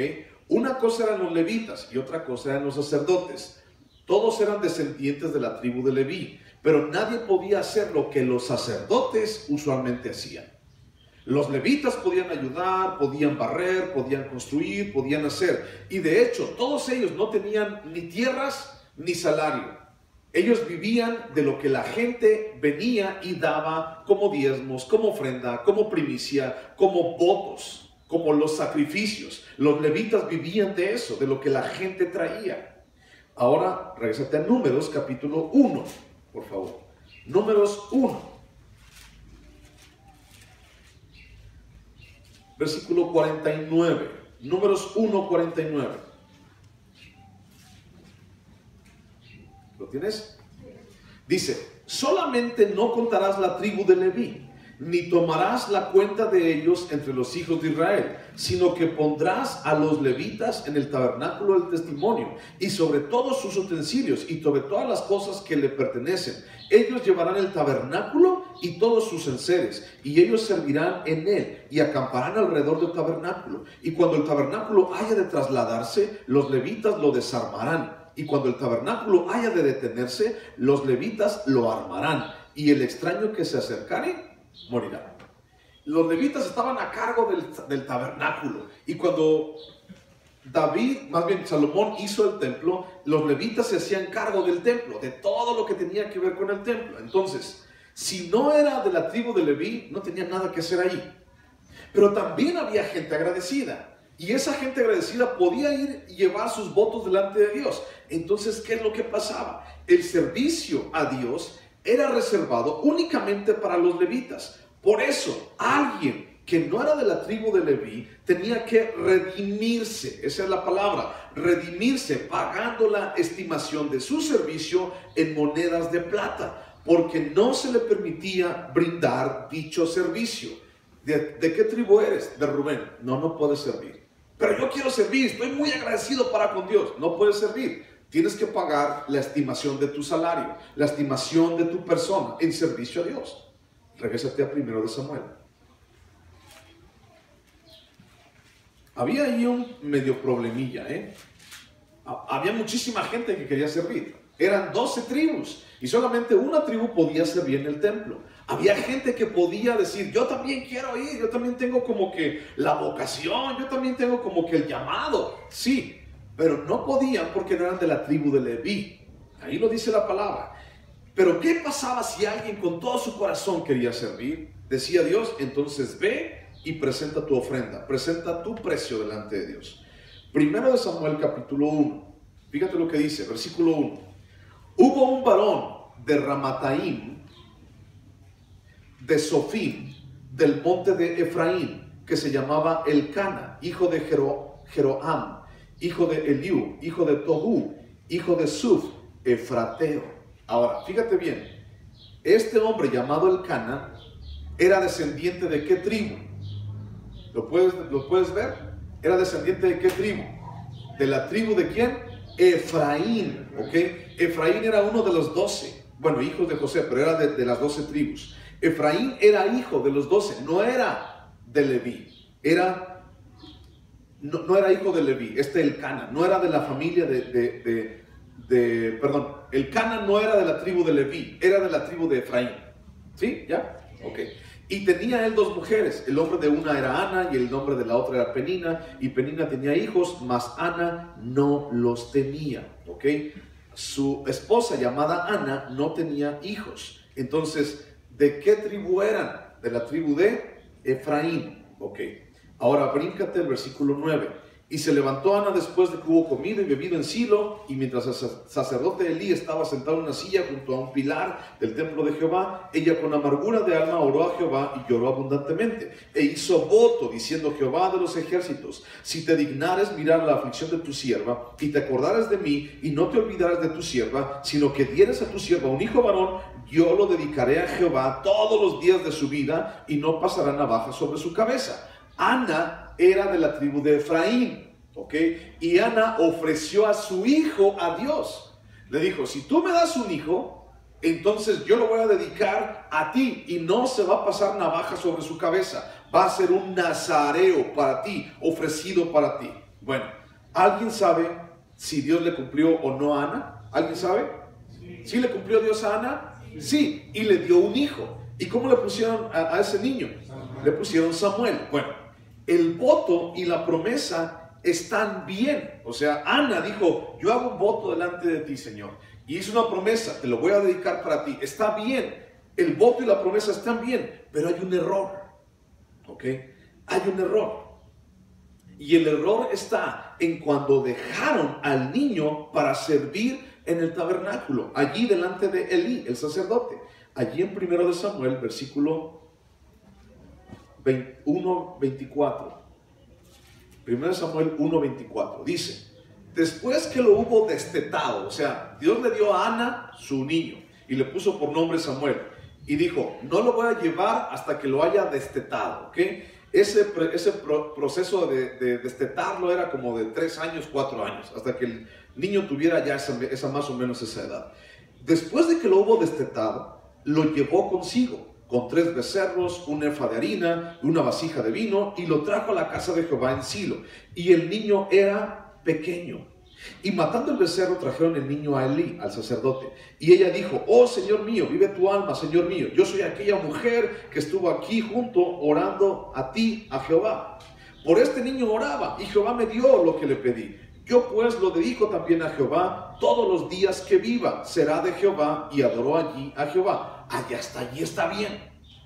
Una cosa eran los levitas y otra cosa eran los sacerdotes. Todos eran descendientes de la tribu de Leví, pero nadie podía hacer lo que los sacerdotes usualmente hacían. Los levitas podían ayudar, podían barrer, podían construir, podían hacer. Y de hecho, todos ellos no tenían ni tierras ni salario. Ellos vivían de lo que la gente venía y daba como diezmos, como ofrenda, como primicia, como votos, como los sacrificios. Los levitas vivían de eso, de lo que la gente traía. Ahora, regresate a Números, capítulo 1, por favor. Números 1. Versículo 49. Números 1, 49. ¿Lo tienes? Dice, solamente no contarás la tribu de Leví, ni tomarás la cuenta de ellos entre los hijos de Israel, sino que pondrás a los levitas en el tabernáculo del testimonio y sobre todos sus utensilios y sobre todas las cosas que le pertenecen. Ellos llevarán el tabernáculo y todos sus enseres, y ellos servirán en él y acamparán alrededor del tabernáculo. Y cuando el tabernáculo haya de trasladarse, los levitas lo desarmarán. Y cuando el tabernáculo haya de detenerse, los levitas lo armarán. Y el extraño que se acercare morirá. Los levitas estaban a cargo del tabernáculo, y cuando Salomón hizo el templo, los levitas se hacían cargo del templo, de todo lo que tenía que ver con el templo. Entonces, si no era de la tribu de Leví, no tenía nada que hacer ahí. Pero también había gente agradecida, y esa gente agradecida podía ir y llevar sus votos delante de Dios. Entonces, ¿qué es lo que pasaba? El servicio a Dios era reservado únicamente para los levitas. Por eso, alguien que no era de la tribu de Leví tenía que redimirse, esa es la palabra, redimirse, pagando la estimación de su servicio en monedas de plata, porque no se le permitía brindar dicho servicio. ¿De qué tribu eres? De Rubén. No puedes servir. Pero yo quiero servir, estoy muy agradecido para con Dios. No puedes servir. Tienes que pagar la estimación de tu salario, la estimación de tu persona en servicio a Dios. Regrésate a 1 de Samuel. Había ahí un medio problemilla, Había muchísima gente que quería servir. Eran 12 tribus y solamente una tribu podía servir en el templo. Había gente que podía decir, yo también quiero ir, yo también tengo como que la vocación, yo también tengo como que el llamado. Sí, pero no podían porque no eran de la tribu de Leví. Ahí lo dice la palabra. Pero ¿qué pasaba si alguien con todo su corazón quería servir? Decía Dios, entonces ve y presenta tu ofrenda, presenta tu precio delante de Dios. 1 de Samuel capítulo 1, fíjate lo que dice, versículo 1. Hubo un varón de Ramataim de Sofim, del monte de Efraín, que se llamaba Elcana, hijo de Jeroam, hijo de Eliú, hijo de Tohu, hijo de Suf, efrateo. Ahora, fíjate bien, este hombre llamado Elcana era descendiente de qué tribu. ¿Lo puedes ver? Era descendiente de qué tribu. ¿De la tribu de quién? Efraín, ¿ok? Efraín era uno de los 12, bueno, hijos de José, pero era de las 12 tribus. Efraín era hijo de los 12, no era de Leví, no era hijo de Leví, Elcana, no era de la familia perdón, Elcana no era de la tribu de Leví, era de la tribu de Efraín. ¿Sí? ¿Ya? Ok. Y tenía él 2 mujeres, el nombre de una era Ana y el nombre de la otra era Penina, y Penina tenía hijos, mas Ana no los tenía, ¿ok? Su esposa llamada Ana no tenía hijos. Entonces, ¿de qué tribu eran? De la tribu de Efraín, ¿ok? Ahora bríncate el versículo 9. Y se levantó Ana después de que hubo comido y bebido en Silo, y mientras el sacerdote Elí estaba sentado en una silla junto a un pilar del templo de Jehová, ella con amargura de alma oró a Jehová y lloró abundantemente, e hizo voto diciendo: Jehová de los ejércitos, si te dignares mirar la aflicción de tu sierva, y te acordares de mí, y no te olvidares de tu sierva, sino que dieres a tu sierva un hijo varón, yo lo dedicaré a Jehová todos los días de su vida, y no pasará navaja sobre su cabeza. Ana era de la tribu de Efraín, ¿ok? Y Ana ofreció a su hijo a Dios. Le dijo: si tú me das un hijo, entonces yo lo voy a dedicar a ti y no se va a pasar navaja sobre su cabeza. Va a ser un nazareo para ti, ofrecido para ti. Bueno, ¿alguien sabe si Dios le cumplió o no a Ana? ¿Alguien sabe? ¿Sí le cumplió Dios a Ana? Sí, y le dio un hijo. ¿Y cómo le pusieron a ese niño? Le pusieron Samuel. Bueno, el voto y la promesa están bien. O sea, Ana dijo: yo hago un voto delante de ti, Señor, y hice una promesa, te lo voy a dedicar para ti. Está bien, el voto y la promesa están bien, pero hay un error, ¿ok? Hay un error. Y el error está en cuando dejaron al niño para servir en el tabernáculo, allí delante de Elí, el sacerdote. Allí en 1 Samuel, versículo 1:24. 1 Samuel 1:24 dice: después que lo hubo destetado, o sea, Dios le dio a Ana su niño y le puso por nombre Samuel, y dijo: no lo voy a llevar hasta que lo haya destetado, ¿ok? Ese proceso de destetarlo era como de 3 años, 4 años, hasta que el niño tuviera ya esa más o menos esa edad. Después de que lo hubo destetado, lo llevó consigo, con 3 becerros, un efa de harina, una vasija de vino, y lo trajo a la casa de Jehová en Silo. Y el niño era pequeño. Y matando el becerro, trajeron el niño a Elí, al sacerdote. Y ella dijo: oh Señor mío, vive tu alma, Señor mío. Yo soy aquella mujer que estuvo aquí junto orando a ti, a Jehová. Por este niño oraba, y Jehová me dio lo que le pedí. Yo pues lo dedico también a Jehová todos los días que viva. Será de Jehová, y adoró allí a Jehová. Hasta allí está bien,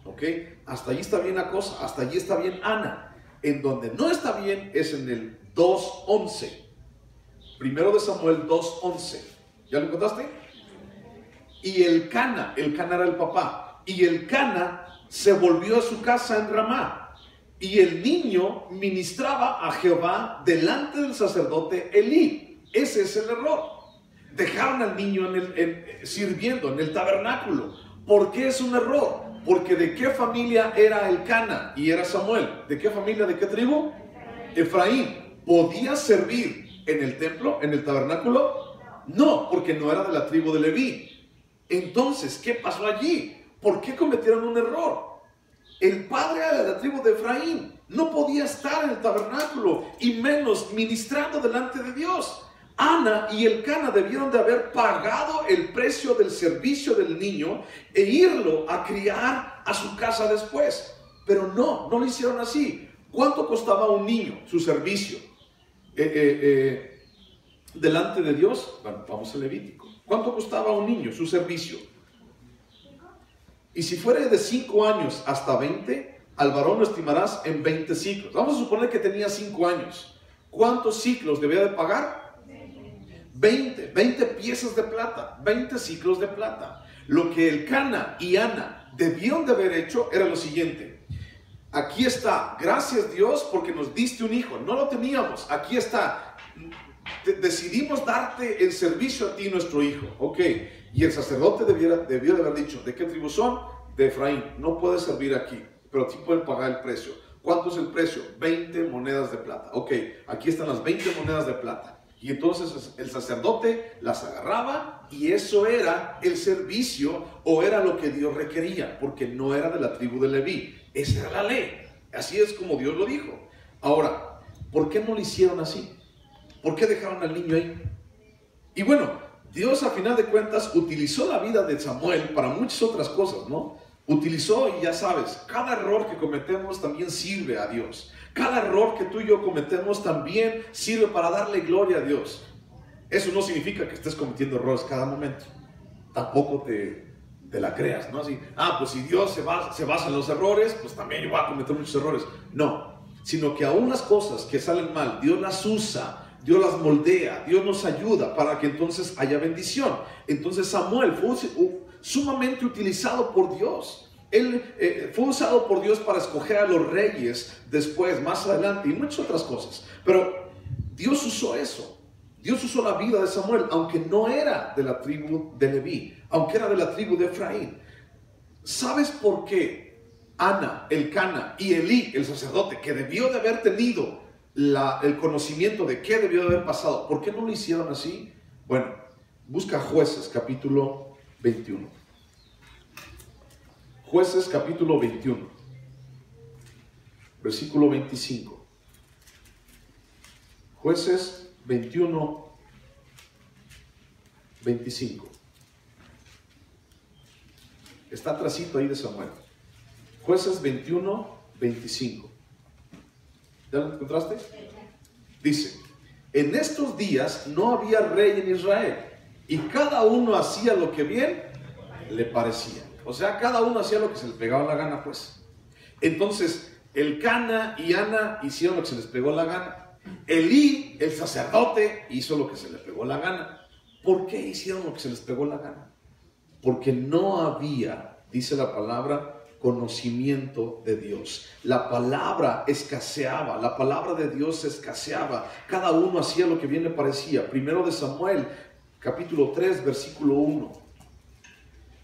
¿ok? Hasta allí está bien la cosa, hasta allí está bien Ana. En donde no está bien es en el 2:11. 1 Samuel 2:11. ¿Ya lo encontraste? Y Elcana era el papá, y Elcana se volvió a su casa en Ramá. Y el niño ministraba a Jehová delante del sacerdote Elí. Ese es el error. Dejaron al niño sirviendo en el tabernáculo. ¿Por qué es un error? Porque ¿de qué familia era Elcana y era Samuel? ¿De qué familia, de qué tribu? Efraín. ¿Podía servir en el templo, en el tabernáculo? No, porque no era de la tribu de Leví. Entonces, ¿qué pasó allí? ¿Por qué cometieron un error? El padre era de la tribu de Efraín, no podía estar en el tabernáculo y menos ministrando delante de Dios. Ana y Elcana debieron de haber pagado el precio del servicio del niño e irlo a criar a su casa después. Pero no lo hicieron así. ¿Cuánto costaba un niño su servicio delante de Dios? Bueno, vamos al Levítico. ¿Cuánto costaba un niño su servicio? Y si fuera de 5 años hasta 20, al varón lo estimarás en 20 ciclos. Vamos a suponer que tenía 5 años. ¿Cuántos ciclos debía de pagar? 20 piezas de plata, 20 ciclos de plata. Lo que Elcana y Ana debieron de haber hecho era lo siguiente: aquí está, gracias Dios porque nos diste un hijo, no lo teníamos, aquí está, decidimos darte el servicio a ti, nuestro hijo, ok. Y el sacerdote debió de haber dicho: ¿de qué tribu son? De Efraín. No puedes servir aquí, pero sí pueden pagar el precio. ¿Cuánto es el precio? 20 monedas de plata. Ok, aquí están las 20 monedas de plata. Y entonces el sacerdote las agarraba, y eso era el servicio, o era lo que Dios requería, porque no era de la tribu de Leví. Esa era la ley. Así es como Dios lo dijo. Ahora, ¿por qué no lo hicieron así? ¿Por qué dejaron al niño ahí? Y bueno, Dios a final de cuentas utilizó la vida de Samuel para muchas otras cosas, ¿no? Utilizó, y ya sabes, cada error que cometemos también sirve a Dios. Cada error que tú y yo cometemos también sirve para darle gloria a Dios. Eso no significa que estés cometiendo errores cada momento. Tampoco te la creas, ¿no? Así, pues si Dios se basa en los errores, pues también yo voy a cometer muchos errores. No, sino que aún las cosas que salen mal, Dios las usa, Dios las moldea, Dios nos ayuda para que entonces haya bendición. Entonces Samuel fue sumamente utilizado por Dios. Él fue usado por Dios para escoger a los reyes después, más adelante, y muchas otras cosas. Pero Dios usó eso. Dios usó la vida de Samuel, aunque no era de la tribu de Leví, aunque era de la tribu de Efraín. ¿Sabes por qué Ana, Elcana y Elí, el sacerdote, que debió de haber tenido el conocimiento de qué debió de haber pasado, por qué no lo hicieron así? Bueno, busca Jueces capítulo 21. Jueces capítulo 21, versículo 25. Jueces 21, 25. Está atrasito ahí de Samuel. Jueces 21, 25. ¿Ya lo encontraste? Dice: en estos días no había rey en Israel, y cada uno hacía lo que bien le parecía. O sea, cada uno hacía lo que se les pegaba la gana, pues. Entonces, Elcana y Ana hicieron lo que se les pegó la gana. Elí, el sacerdote, hizo lo que se le pegó la gana. ¿Por qué hicieron lo que se les pegó la gana? Porque no había, dice la palabra, conocimiento de Dios. La palabra escaseaba, la palabra de Dios escaseaba. Cada uno hacía lo que bien le parecía. Primero de Samuel, capítulo 3, versículo 1.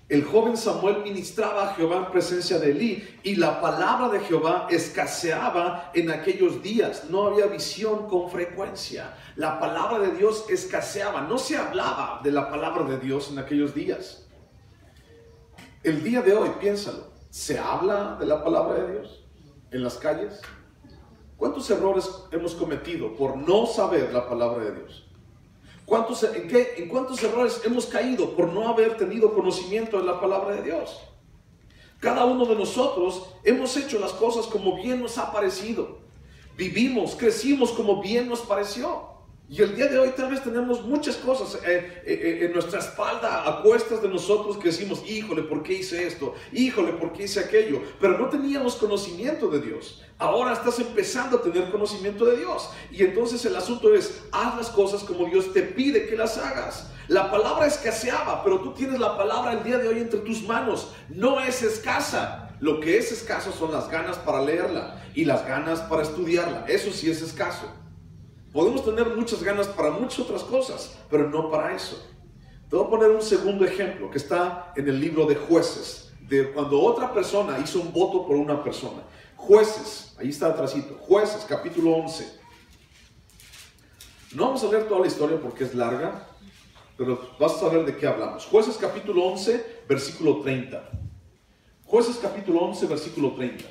El joven Samuel ministraba a Jehová en presencia de Elí, y la palabra de Jehová escaseaba en aquellos días. No había visión con frecuencia. La palabra de Dios escaseaba. No se hablaba de la palabra de Dios en aquellos días. El día de hoy, piénsalo, ¿se habla de la palabra de Dios en las calles? ¿Cuántos errores hemos cometido por no saber la palabra de Dios? ¿En cuántos errores hemos caído por no haber tenido conocimiento de la palabra de Dios? Cada uno de nosotros hemos hecho las cosas como bien nos ha parecido. Vivimos, crecimos como bien nos pareció. Y el día de hoy tal vez tenemos muchas cosas en nuestra espalda, a cuestas de nosotros, que decimos: híjole, ¿por qué hice esto? Híjole, ¿por qué hice aquello? Pero no teníamos conocimiento de Dios. Ahora estás empezando a tener conocimiento de Dios. Y entonces el asunto es: haz las cosas como Dios te pide que las hagas. La palabra escaseaba, pero tú tienes la palabra el día de hoy entre tus manos. No es escasa. Lo que es escaso son las ganas para leerla y las ganas para estudiarla. Eso sí es escaso. Podemos tener muchas ganas para muchas otras cosas, pero no para eso. Te voy a poner un segundo ejemplo que está en el libro de Jueces, de cuando otra persona hizo un voto por una persona. Jueces, ahí está atrásito, Jueces capítulo 11. No vamos a leer toda la historia porque es larga, pero vas a saber de qué hablamos. Jueces capítulo 11, versículo 30. Jueces capítulo 11, versículo 30.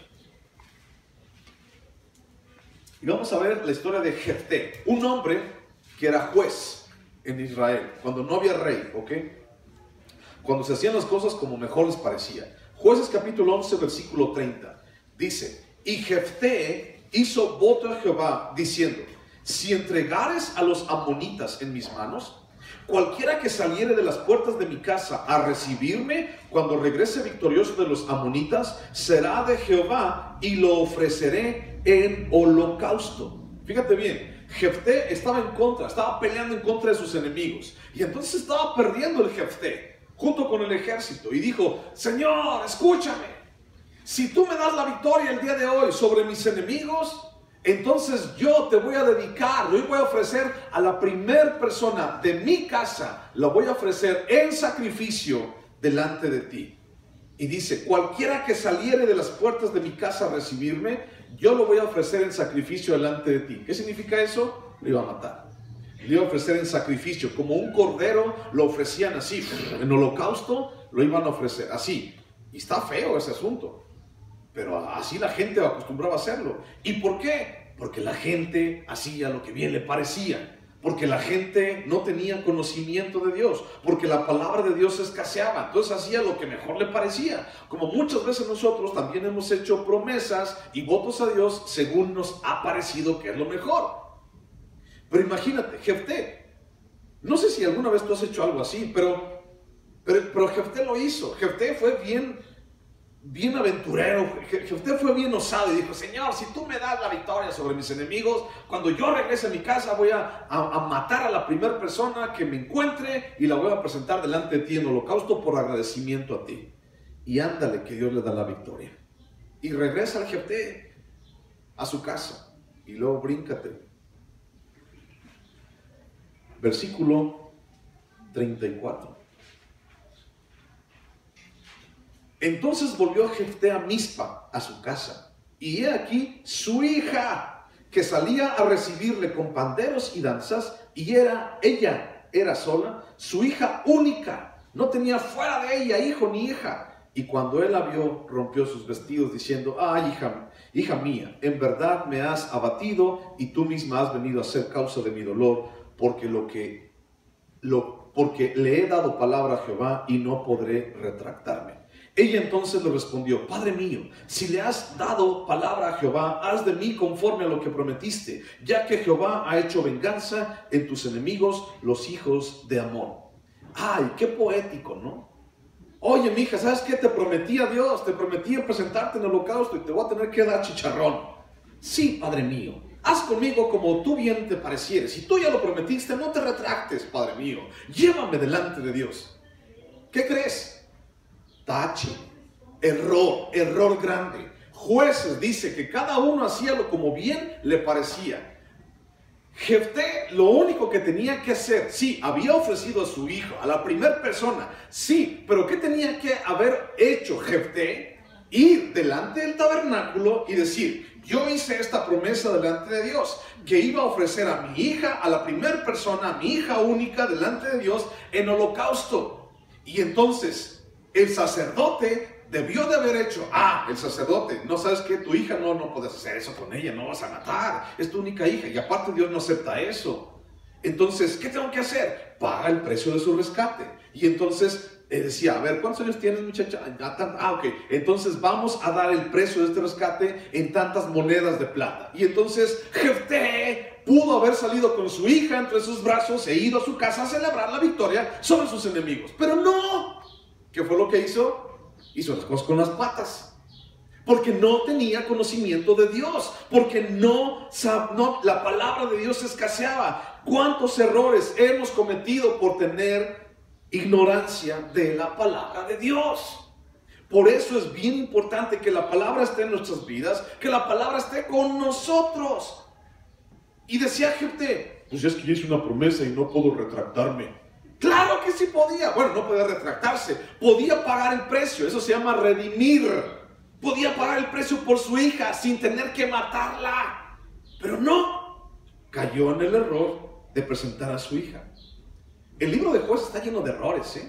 Y vamos a ver la historia de Jefté, un hombre que era juez en Israel, cuando no había rey, ¿ok? Cuando se hacían las cosas como mejor les parecía. Jueces capítulo 11, versículo 30. Dice: y Jefté hizo voto a Jehová, diciendo: si entregares a los amonitas en mis manos, cualquiera que saliere de las puertas de mi casa a recibirme, cuando regrese victorioso de los amonitas, será de Jehová, y lo ofreceré en holocausto. Fíjate bien, Jefté estaba en contra, estaba peleando en contra de sus enemigos, y entonces estaba perdiendo el Jefté. junto con el ejército, y dijo: Señor, escúchame, si tú me das la victoria el día de hoy sobre mis enemigos, entonces yo te voy a dedicar, yo voy a ofrecer a la primer persona de mi casa, la voy a ofrecer en sacrificio delante de ti. Y dice: cualquiera que saliere de las puertas de mi casa a recibirme, yo lo voy a ofrecer en sacrificio delante de ti. ¿Qué significa eso? Lo iba a matar. Lo iba a ofrecer en sacrificio, como un cordero lo ofrecían así. En holocausto lo iban a ofrecer así. Y está feo ese asunto, pero así la gente acostumbraba a hacerlo. ¿Y por qué? Porque la gente hacía lo que bien le parecía. Porque la gente no tenía conocimiento de Dios, porque la palabra de Dios escaseaba, entonces hacía lo que mejor le parecía. Como muchas veces nosotros también hemos hecho promesas y votos a Dios según nos ha parecido que es lo mejor. Pero imagínate, Jefté, no sé si alguna vez tú has hecho algo así, pero Jefté lo hizo. Jefté fue bien aventurero, Jefté fue bien osado y dijo: Señor, si tú me das la victoria sobre mis enemigos, cuando yo regrese a mi casa voy a matar a la primera persona que me encuentre y la voy a presentar delante de ti en holocausto por agradecimiento a ti. Y ándale que Dios le da la victoria. Y regresa el Jefté a su casa. Y luego bríncate. Versículo 34. Entonces volvió Jefté a Mizpa, a su casa, y he aquí su hija, que salía a recibirle con panderos y danzas, y ella era sola, su hija única, no tenía fuera de ella hijo ni hija. Y cuando él la vio, rompió sus vestidos, diciendo: ay, hija mía, en verdad me has abatido, y tú misma has venido a ser causa de mi dolor, porque porque le he dado palabra a Jehová, y no podré retractarme. Ella entonces le respondió: Padre mío, si le has dado palabra a Jehová, haz de mí conforme a lo que prometiste, ya que Jehová ha hecho venganza en tus enemigos, los hijos de Amón. Ay, qué poético, ¿no? Oye, mija, ¿sabes qué? Te prometí a Dios, te prometí presentarte en el holocausto y te voy a tener que dar chicharrón. Sí, Padre mío, haz conmigo como tú bien te parecieres. Si tú ya lo prometiste, no te retractes, Padre mío. Llévame delante de Dios. ¿Qué crees? Tache, error grande. Jueces dice que cada uno hacía lo como bien le parecía. Jefté lo único que tenía que hacer, sí, había ofrecido a su hijo, a la primera persona, sí, pero ¿qué tenía que haber hecho Jefté? Ir delante del tabernáculo y decir: yo hice esta promesa delante de Dios, que iba a ofrecer a mi hija, a la primera persona, a mi hija única delante de Dios en holocausto. Y entonces el sacerdote debió de haber hecho: el sacerdote, no sabes que tu hija no puedes hacer eso con ella, no vas a matar, es tu única hija, y aparte Dios no acepta eso. Entonces, ¿qué tengo que hacer? Paga el precio de su rescate. Y entonces decía: a ver, ¿cuántos años tienes, muchacha? Ok, entonces vamos a dar el precio de este rescate en tantas monedas de plata. Y entonces Jefté pudo haber salido con su hija entre sus brazos e ido a su casa a celebrar la victoria sobre sus enemigos, pero no. ¿Qué fue lo que hizo? Hizo las cosas con las patas, porque no tenía conocimiento de Dios, porque la palabra de Dios escaseaba. ¿Cuántos errores hemos cometido por tener ignorancia de la palabra de Dios? Por eso es bien importante que la palabra esté en nuestras vidas, que la palabra esté con nosotros. Y decía Jefté: pues es que yo hice una promesa y no puedo retractarme. Claro que sí podía. Bueno, no podía retractarse, podía pagar el precio. Eso se llama redimir. Podía pagar el precio por su hija sin tener que matarla, pero no, cayó en el error de presentar a su hija. El libro de Jueces está lleno de errores,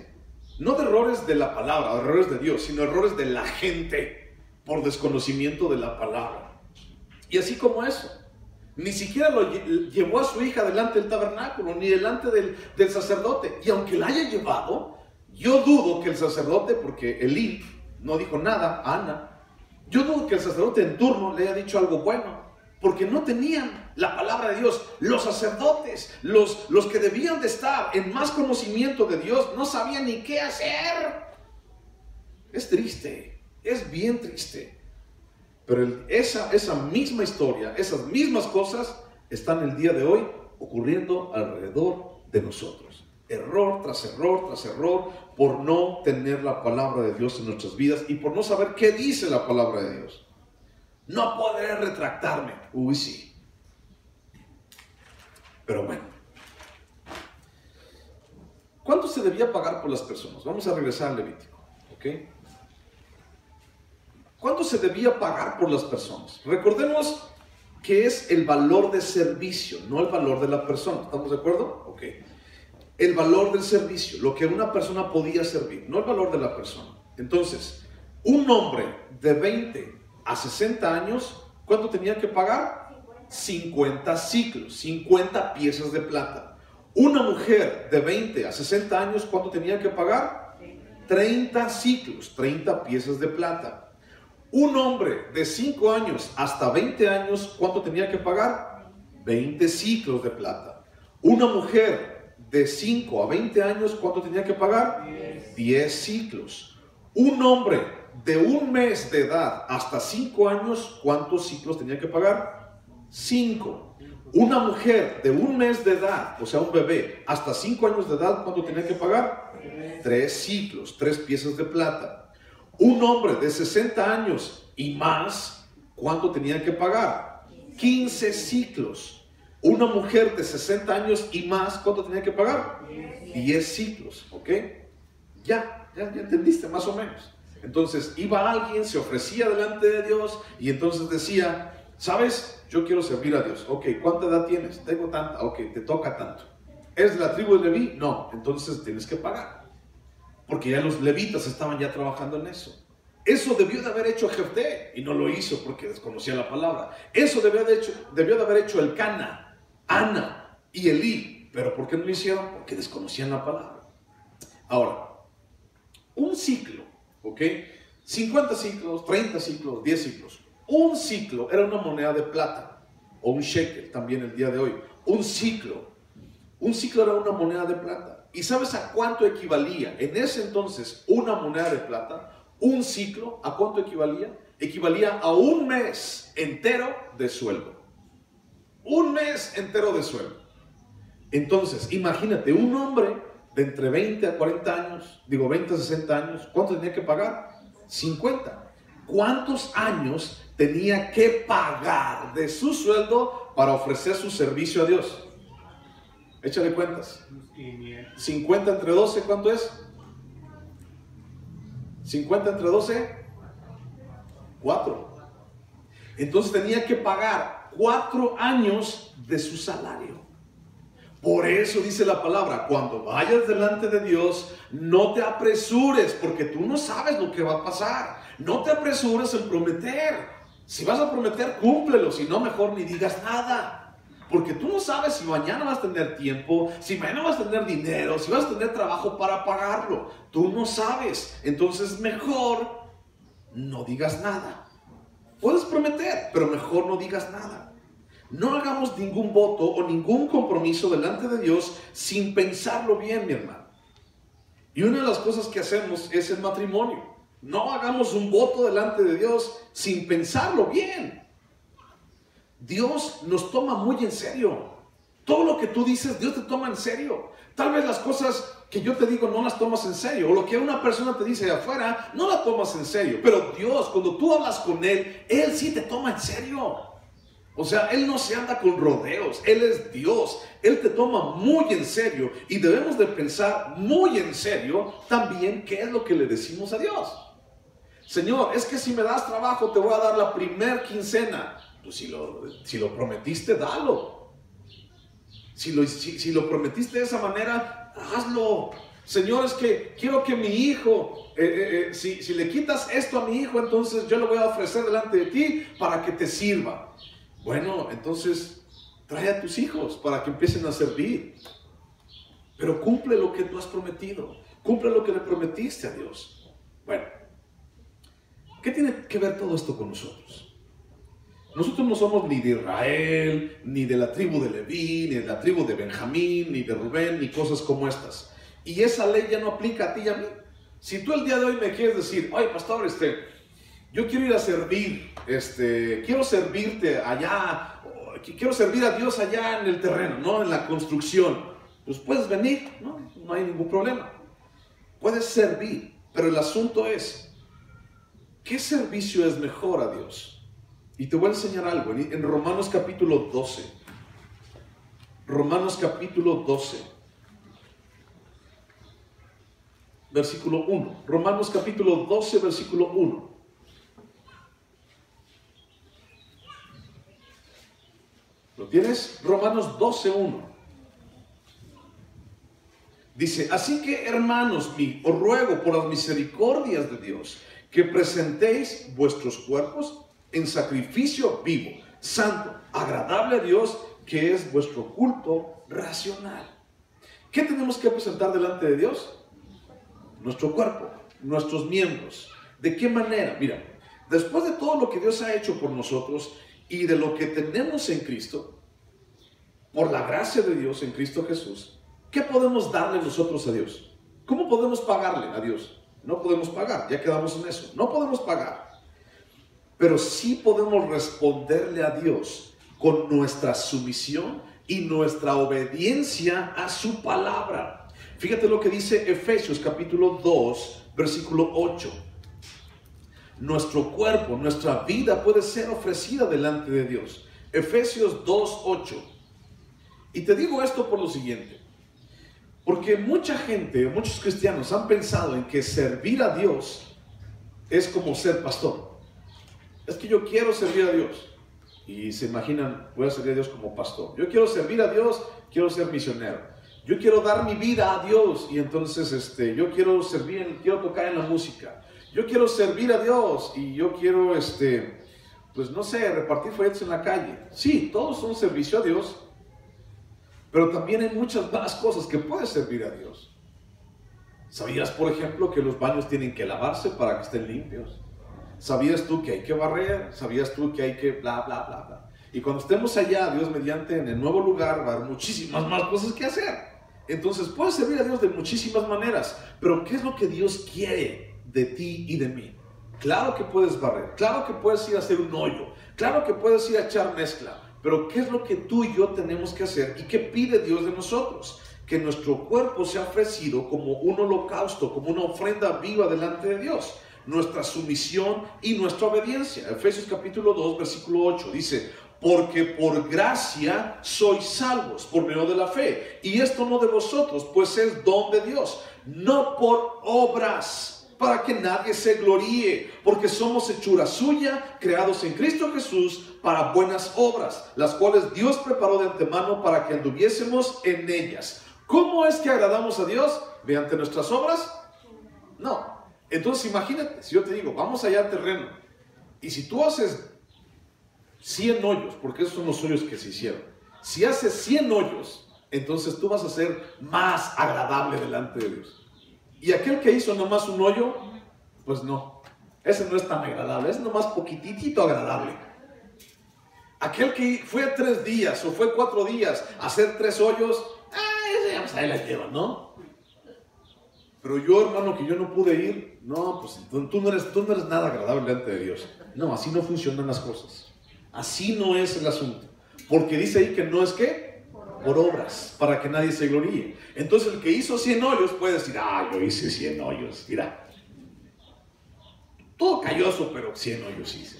no de errores de la palabra, de errores de Dios, sino errores de la gente por desconocimiento de la palabra. Y así como eso, ni siquiera lo llevó a su hija delante del tabernáculo, ni delante del sacerdote. Y aunque la haya llevado, yo dudo que el sacerdote, porque Elí no dijo nada a Ana, yo dudo que el sacerdote en turno le haya dicho algo bueno, porque no tenían la palabra de Dios. Los sacerdotes, los que debían de estar en más conocimiento de Dios, no sabían ni qué hacer. Es triste, es bien triste. Pero esa misma historia, esas mismas cosas están el día de hoy ocurriendo alrededor de nosotros. Error tras error tras error por no tener la palabra de Dios en nuestras vidas y por no saber qué dice la palabra de Dios. No podré retractarme. Uy, sí. Pero bueno. ¿Cuánto se debía pagar por las personas? Vamos a regresar al Levítico. ¿Ok? ¿Cuánto se debía pagar por las personas? Recordemos que es el valor de servicio, no el valor de la persona. ¿Estamos de acuerdo? Ok. El valor del servicio, lo que una persona podía servir, no el valor de la persona. Entonces, un hombre de 20 a 60 años, ¿cuánto tenía que pagar? 50 ciclos, 50 piezas de plata. Una mujer de 20 a 60 años, ¿cuánto tenía que pagar? 30 ciclos, 30 piezas de plata. Un hombre de 5 años hasta 20 años, ¿cuánto tenía que pagar? 20 ciclos de plata. Una mujer de 5 a 20 años, ¿cuánto tenía que pagar? 10 ciclos. Un hombre de un mes de edad hasta 5 años, ¿cuántos ciclos tenía que pagar? 5. Una mujer de un mes de edad, o sea, un bebé, hasta 5 años de edad, ¿cuánto tenía que pagar? 3 ciclos, 3 piezas de plata. Un hombre de 60 años y más, ¿cuánto tenía que pagar? 15 ciclos. Una mujer de 60 años y más, ¿cuánto tenía que pagar? 10 ciclos, ¿ok? Ya entendiste más o menos. Entonces, iba alguien, se ofrecía delante de Dios y entonces decía, ¿sabes? Yo quiero servir a Dios. Ok, ¿cuánta edad tienes? Tengo tanta. Ok, te toca tanto. ¿Es de la tribu de Leví? No, entonces tienes que pagar. Porque ya los levitas estaban ya trabajando en eso. Eso debió de haber hecho Jefté y no lo hizo porque desconocía la palabra. Eso debió de haber hecho Elcana, Ana y Elí. ¿Pero por qué no lo hicieron? Porque desconocían la palabra. Ahora, un ciclo, ¿ok? 50 ciclos, 30 ciclos, 10 ciclos. Un ciclo era una moneda de plata, o un shekel también el día de hoy. Un ciclo era una moneda de plata. ¿Y sabes a cuánto equivalía? En ese entonces, una moneda de plata, un ciclo, ¿a cuánto equivalía? Equivalía a un mes entero de sueldo. Un mes entero de sueldo. Entonces, imagínate, un hombre de entre 20 a 40 años, 20 a 60 años, ¿cuánto tenía que pagar? 50. ¿Cuántos años tenía que pagar de su sueldo para ofrecer su servicio a Dios? Échale cuentas. 50 entre 12, ¿cuánto es? 50 entre 12, 4. Entonces tenía que pagar 4 años de su salario. Por eso dice la palabra, cuando vayas delante de Dios, no te apresures, porque tú no sabes lo que va a pasar. No te apresures en prometer. Si vas a prometer, cúmplelo, si no, mejor ni digas nada. Porque tú no sabes si mañana vas a tener tiempo, si mañana vas a tener dinero, si vas a tener trabajo para pagarlo. Tú no sabes. Entonces mejor no digas nada. Puedes prometer, pero mejor no digas nada. No hagamos ningún voto o ningún compromiso delante de Dios sin pensarlo bien, mi hermano. Y una de las cosas que hacemos es el matrimonio. No hagamos un voto delante de Dios sin pensarlo bien. Dios nos toma muy en serio. Todo lo que tú dices, Dios te toma en serio. Tal vez las cosas que yo te digo no las tomas en serio. O lo que una persona te dice de afuera, no la tomas en serio. Pero Dios, cuando tú hablas con Él, Él sí te toma en serio. O sea, Él no se anda con rodeos. Él es Dios. Él te toma muy en serio. Y debemos de pensar muy en serio también qué es lo que le decimos a Dios. Señor, es que si me das trabajo te voy a dar la primer quincena. Pues si lo prometiste, dalo. Si lo prometiste de esa manera, hazlo. Señor, es que quiero que mi hijo, si le quitas esto a mi hijo, entonces yo lo voy a ofrecer delante de ti para que te sirva. Bueno, entonces trae a tus hijos para que empiecen a servir. Pero cumple lo que tú has prometido. Cumple lo que le prometiste a Dios. Bueno, ¿qué tiene que ver todo esto con nosotros? Nosotros no somos ni de Israel, ni de la tribu de Leví, ni de la tribu de Benjamín, ni de Rubén, ni cosas como estas. Y esa ley ya no aplica a ti y a mí. Si tú el día de hoy me quieres decir, oye pastor, yo quiero ir a servir, quiero servirte allá, quiero servir a Dios allá en el terreno, ¿no? En la construcción. pues puedes venir, no hay ningún problema. Puedes servir, pero el asunto es, ¿qué servicio es mejor a Dios? Y te voy a enseñar algo en Romanos capítulo 12. Romanos capítulo 12, versículo 1. Romanos capítulo 12, versículo 1. ¿Lo tienes? Romanos 12, 1. Dice, así que hermanos míos, os ruego por las misericordias de Dios, que presentéis vuestros cuerpos en sacrificio vivo, santo, agradable a Dios, que es vuestro culto racional. ¿Qué tenemos que presentar delante de Dios? Nuestro cuerpo, nuestros miembros. ¿De qué manera? Mira, después de todo lo que Dios ha hecho por nosotros y de lo que tenemos en Cristo, por la gracia de Dios en Cristo Jesús, ¿qué podemos darle nosotros a Dios? ¿Cómo podemos pagarle a Dios? No podemos pagar, ya quedamos en eso. No podemos pagar. Pero sí podemos responderle a Dios con nuestra sumisión y nuestra obediencia a su palabra. Fíjate lo que dice Efesios capítulo 2, versículo 8. Nuestro cuerpo, nuestra vida puede ser ofrecida delante de Dios. Efesios 2, 8. Y te digo esto por lo siguiente. Porque mucha gente, muchos cristianos han pensado en que servir a Dios es como ser pastor. Es que yo quiero servir a Dios. Y se imaginan, voy a servir a Dios como pastor. Yo quiero servir a Dios, quiero ser misionero. Yo quiero dar mi vida a Dios. Y entonces yo quiero servir, quiero tocar en la música. Yo quiero servir a Dios y yo quiero, pues no sé, repartir folletos en la calle. Sí, todos son servicio a Dios. Pero también hay muchas más cosas que puedes servir a Dios. ¿Sabías, por ejemplo, que los baños tienen que lavarse para que estén limpios? ¿Sabías tú que hay que barrer? ¿Sabías tú que hay que bla, bla, bla, bla? Y cuando estemos allá, Dios mediante, en el nuevo lugar, va a haber muchísimas más cosas que hacer. Entonces, puedes servir a Dios de muchísimas maneras. Pero, ¿qué es lo que Dios quiere de ti y de mí? Claro que puedes barrer. Claro que puedes ir a hacer un hoyo. Claro que puedes ir a echar mezcla. Pero ¿qué es lo que tú y yo tenemos que hacer? ¿Y qué pide Dios de nosotros? Que nuestro cuerpo sea ofrecido como un holocausto, como una ofrenda viva delante de Dios. Nuestra sumisión y nuestra obediencia. Efesios capítulo 2, versículo 8 dice, porque por gracia sois salvos por medio de la fe. Y esto no de vosotros, pues es don de Dios, no por obras, para que nadie se gloríe, porque somos hechura suya, creados en Cristo Jesús para buenas obras, las cuales Dios preparó de antemano para que anduviésemos en ellas. ¿Cómo es que agradamos a Dios? ¿Mediante nuestras obras? No. Entonces imagínate, si yo te digo, vamos allá al terreno, y si tú haces 100 hoyos, porque esos son los hoyos que se hicieron, si haces 100 hoyos, entonces tú vas a ser más agradable delante de Dios. Y aquel que hizo nomás un hoyo, pues no, ese no es tan agradable, es nomás poquitito agradable. Aquel que fue 3 días o fue 4 días a hacer 3 hoyos, ese ya pues ahí la lleva, ¿no? Pero yo, hermano, que yo no pude ir, no, pues tú no eres nada agradable delante de Dios. No, así no funcionan las cosas. Así no es el asunto. Porque dice ahí que no es ¿qué? Por obras, para que nadie se gloríe. Entonces el que hizo 100 hoyos puede decir, yo hice 100 hoyos, mira. Todo calloso, pero 100 hoyos hice.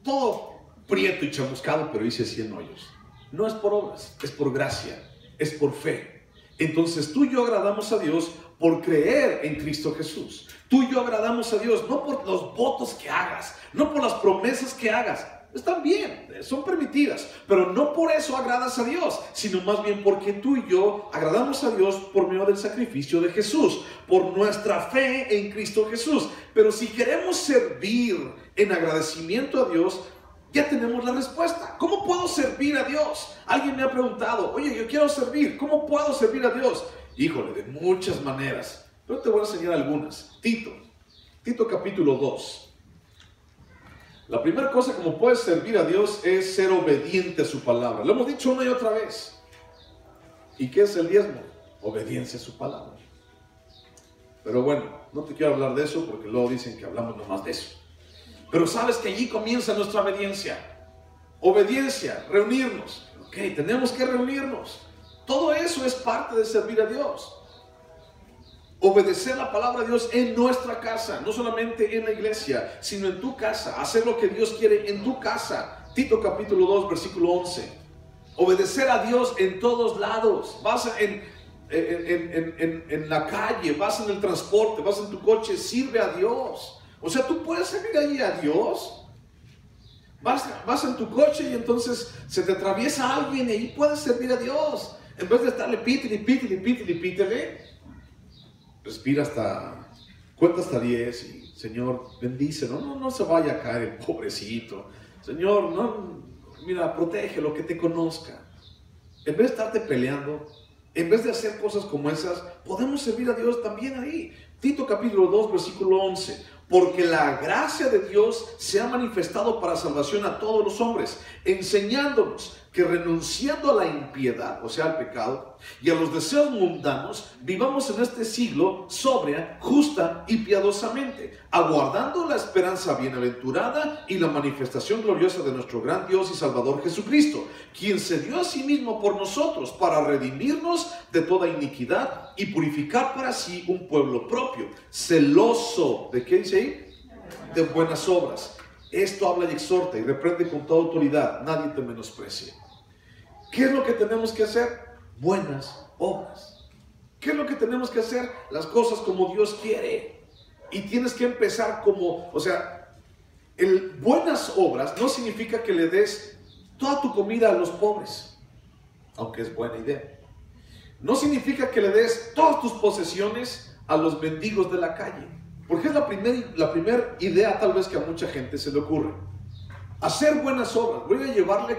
Todo prieto y chamuscado, pero hice 100 hoyos. No es por obras, es por gracia, es por fe. Entonces tú y yo agradamos a Dios por creer en Cristo Jesús. Tú y yo agradamos a Dios no por los votos que hagas, no por las promesas que hagas. Están bien, son permitidas, pero no por eso agradas a Dios, sino más bien porque tú y yo agradamos a Dios por medio del sacrificio de Jesús, por nuestra fe en Cristo Jesús. Pero si queremos servir en agradecimiento a Dios, ya tenemos la respuesta. ¿Cómo puedo servir a Dios? Alguien me ha preguntado, oye, yo quiero servir, ¿cómo puedo servir a Dios? Híjole, de muchas maneras, pero te voy a enseñar algunas. Tito capítulo 2. La primera cosa como puedes servir a Dios es ser obediente a su palabra. Lo hemos dicho una y otra vez. ¿Y qué es el diezmo? Obediencia a su palabra. Pero bueno, no te quiero hablar de eso porque luego dicen que hablamos nomás de eso. Pero sabes que allí comienza nuestra obediencia. Obediencia, reunirnos. Ok, tenemos que reunirnos. Todo eso es parte de servir a Dios. Obedecer la palabra de Dios en nuestra casa, no solamente en la iglesia, sino en tu casa. Hacer lo que Dios quiere en tu casa. Tito capítulo 2, versículo 11. Obedecer a Dios en todos lados. Vas en la calle, vas en el transporte, vas en tu coche, sirve a Dios. O sea, tú puedes servir ahí a Dios. Vas en tu coche y entonces se te atraviesa alguien y ahí puedes servir a Dios. En vez de estarle pítele, respira cuenta hasta 10 y Señor, bendícelo. No se vaya a caer el pobrecito. Señor, mira, protégelo, que te conozca. En vez de estarte peleando, en vez de hacer cosas como esas, podemos servir a Dios también ahí. Tito capítulo 2, versículo 11. Porque la gracia de Dios se ha manifestado para salvación a todos los hombres, enseñándonos que renunciando a la impiedad, o sea, al pecado, y a los deseos mundanos, vivamos en este siglo sobria, justa y piadosamente, aguardando la esperanza bienaventurada y la manifestación gloriosa de nuestro gran Dios y Salvador Jesucristo, quien se dio a sí mismo por nosotros para redimirnos de toda iniquidad y purificar para sí un pueblo propio, celoso, ¿de qué dice ahí? De buenas obras. Esto habla y exhorta y reprende con toda autoridad, nadie te menosprecie. ¿Qué es lo que tenemos que hacer? Buenas obras. ¿Qué es lo que tenemos que hacer? Las cosas como Dios quiere. Y tienes que empezar buenas obras no significa que le des toda tu comida a los pobres, aunque es buena idea. No significa que le des todas tus posesiones a los mendigos de la calle. Porque es la primera idea tal vez que a mucha gente se le ocurre. Hacer buenas obras. Voy a llevarle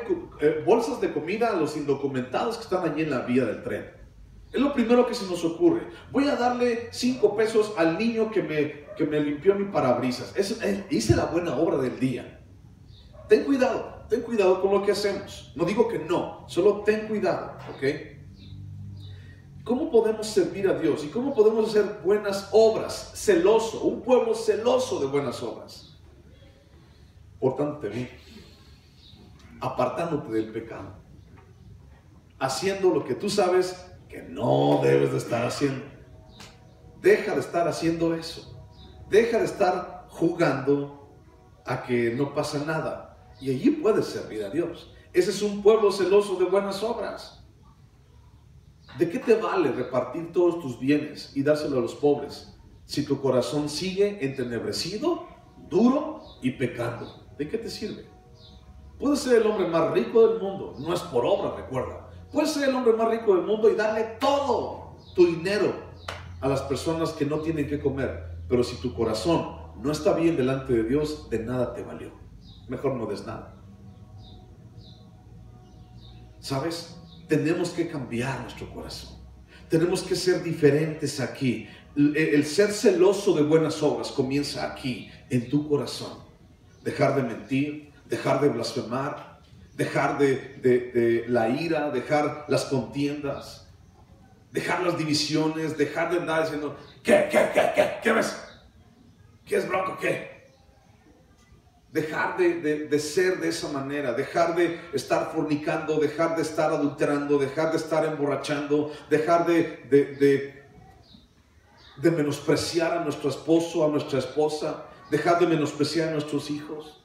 bolsas de comida a los indocumentados que están allí en la vía del tren. Es lo primero que se nos ocurre. Voy a darle 5 pesos al niño que me limpió mi parabrisas. Hice la buena obra del día. Ten cuidado con lo que hacemos. No digo que no, solo ten cuidado, ¿ok? ¿Cómo podemos servir a Dios? ¿Y cómo podemos hacer buenas obras? Celoso, un pueblo celoso de buenas obras. Portándote bien, apartándote del pecado, haciendo lo que tú sabes que no debes de estar haciendo. Deja de estar haciendo eso. Deja de estar jugando a que no pasa nada. Y allí puedes servir a Dios. Ese es un pueblo celoso de buenas obras. ¿De qué te vale repartir todos tus bienes y dárselo a los pobres si tu corazón sigue entenebrecido, duro y pecando? ¿De qué te sirve? Puedes ser el hombre más rico del mundo, no es por obra, recuerda. Puedes ser el hombre más rico del mundo y darle todo tu dinero a las personas que no tienen que comer, pero si tu corazón no está bien delante de Dios, de nada te valió. Mejor no des nada. ¿Sabes? Tenemos que cambiar nuestro corazón. Tenemos que ser diferentes aquí. El ser celoso de buenas obras comienza aquí, en tu corazón. Dejar de mentir, dejar de blasfemar, dejar de la ira, dejar las contiendas, dejar las divisiones, dejar de andar diciendo, ¿qué ves? ¿Qué es bronco? ¿Qué? Dejar de ser de esa manera, dejar de estar fornicando, dejar de estar adulterando, dejar de estar emborrachando, dejar de menospreciar a nuestro esposo, a nuestra esposa, dejar de menospreciar a nuestros hijos,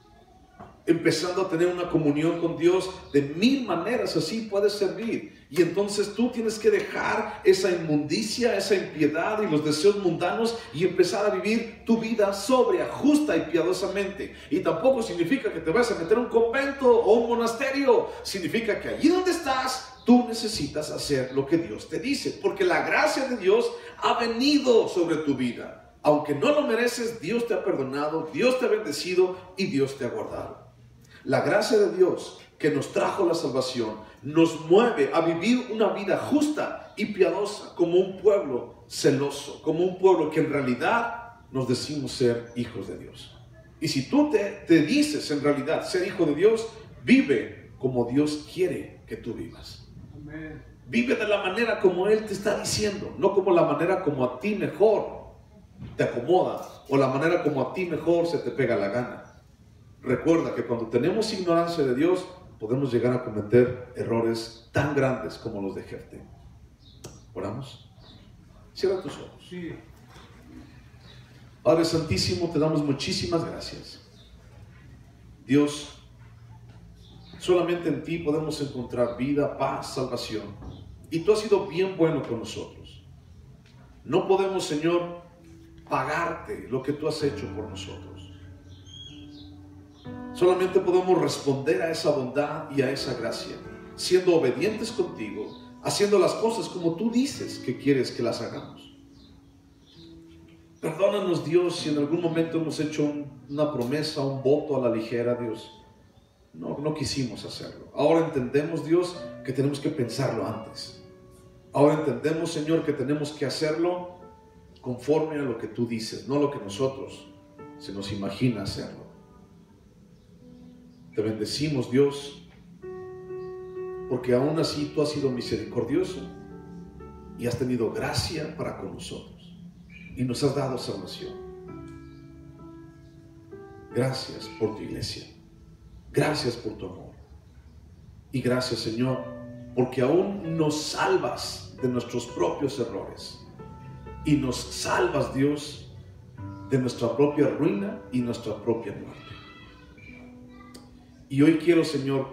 empezando a tener una comunión con Dios de 1000 maneras. Así puedes servir. Y entonces tú tienes que dejar esa inmundicia, esa impiedad y los deseos mundanos y empezar a vivir tu vida sobria, justa y piadosamente. Y tampoco significa que te vas a meter a un convento o un monasterio. Significa que allí donde estás, tú necesitas hacer lo que Dios te dice, porque la gracia de Dios ha venido sobre tu vida. Aunque no lo mereces, Dios te ha perdonado, Dios te ha bendecido y Dios te ha guardado. La gracia de Dios que nos trajo la salvación nos mueve a vivir una vida justa y piadosa como un pueblo celoso, como un pueblo que en realidad nos decimos ser hijos de Dios. Y si tú te dices en realidad ser hijo de Dios, vive como Dios quiere que tú vivas. Amén. Vive de la manera como Él te está diciendo, no como la manera como a ti mejor te acomoda o la manera como a ti mejor se te pega la gana. Recuerda que cuando tenemos ignorancia de Dios, podemos llegar a cometer errores tan grandes como los de Jefté. ¿Oramos? Cierra tus ojos. Sí. Padre Santísimo, te damos muchísimas gracias. Dios, solamente en ti podemos encontrar vida, paz, salvación. Y tú has sido bien bueno con nosotros. No podemos, Señor, pagarte lo que tú has hecho por nosotros. Solamente podemos responder a esa bondad y a esa gracia, siendo obedientes contigo, haciendo las cosas como tú dices que quieres que las hagamos. Perdónanos, Dios, si en algún momento hemos hecho una promesa, un voto a la ligera, Dios. No quisimos hacerlo. Ahora entendemos, Dios, que tenemos que pensarlo antes. Ahora entendemos, Señor, que tenemos que hacerlo conforme a lo que tú dices, no lo que nosotros se nos imagina hacerlo. Te bendecimos, Dios, porque aún así tú has sido misericordioso y has tenido gracia para con nosotros y nos has dado salvación. Gracias por tu iglesia. Gracias por tu amor. Y gracias, Señor, porque aún nos salvas de nuestros propios errores. Y nos salvas, Dios, de nuestra propia ruina y nuestra propia muerte. Y hoy quiero, Señor,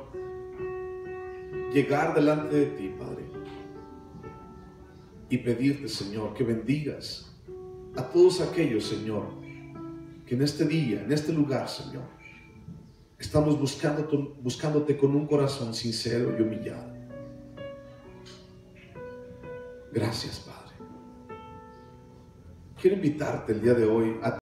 llegar delante de ti, Padre, y pedirte, Señor, que bendigas a todos aquellos, Señor, que en este día, en este lugar, Señor, estamos buscándote con un corazón sincero y humillado. Gracias, Padre. Quiero invitarte el día de hoy a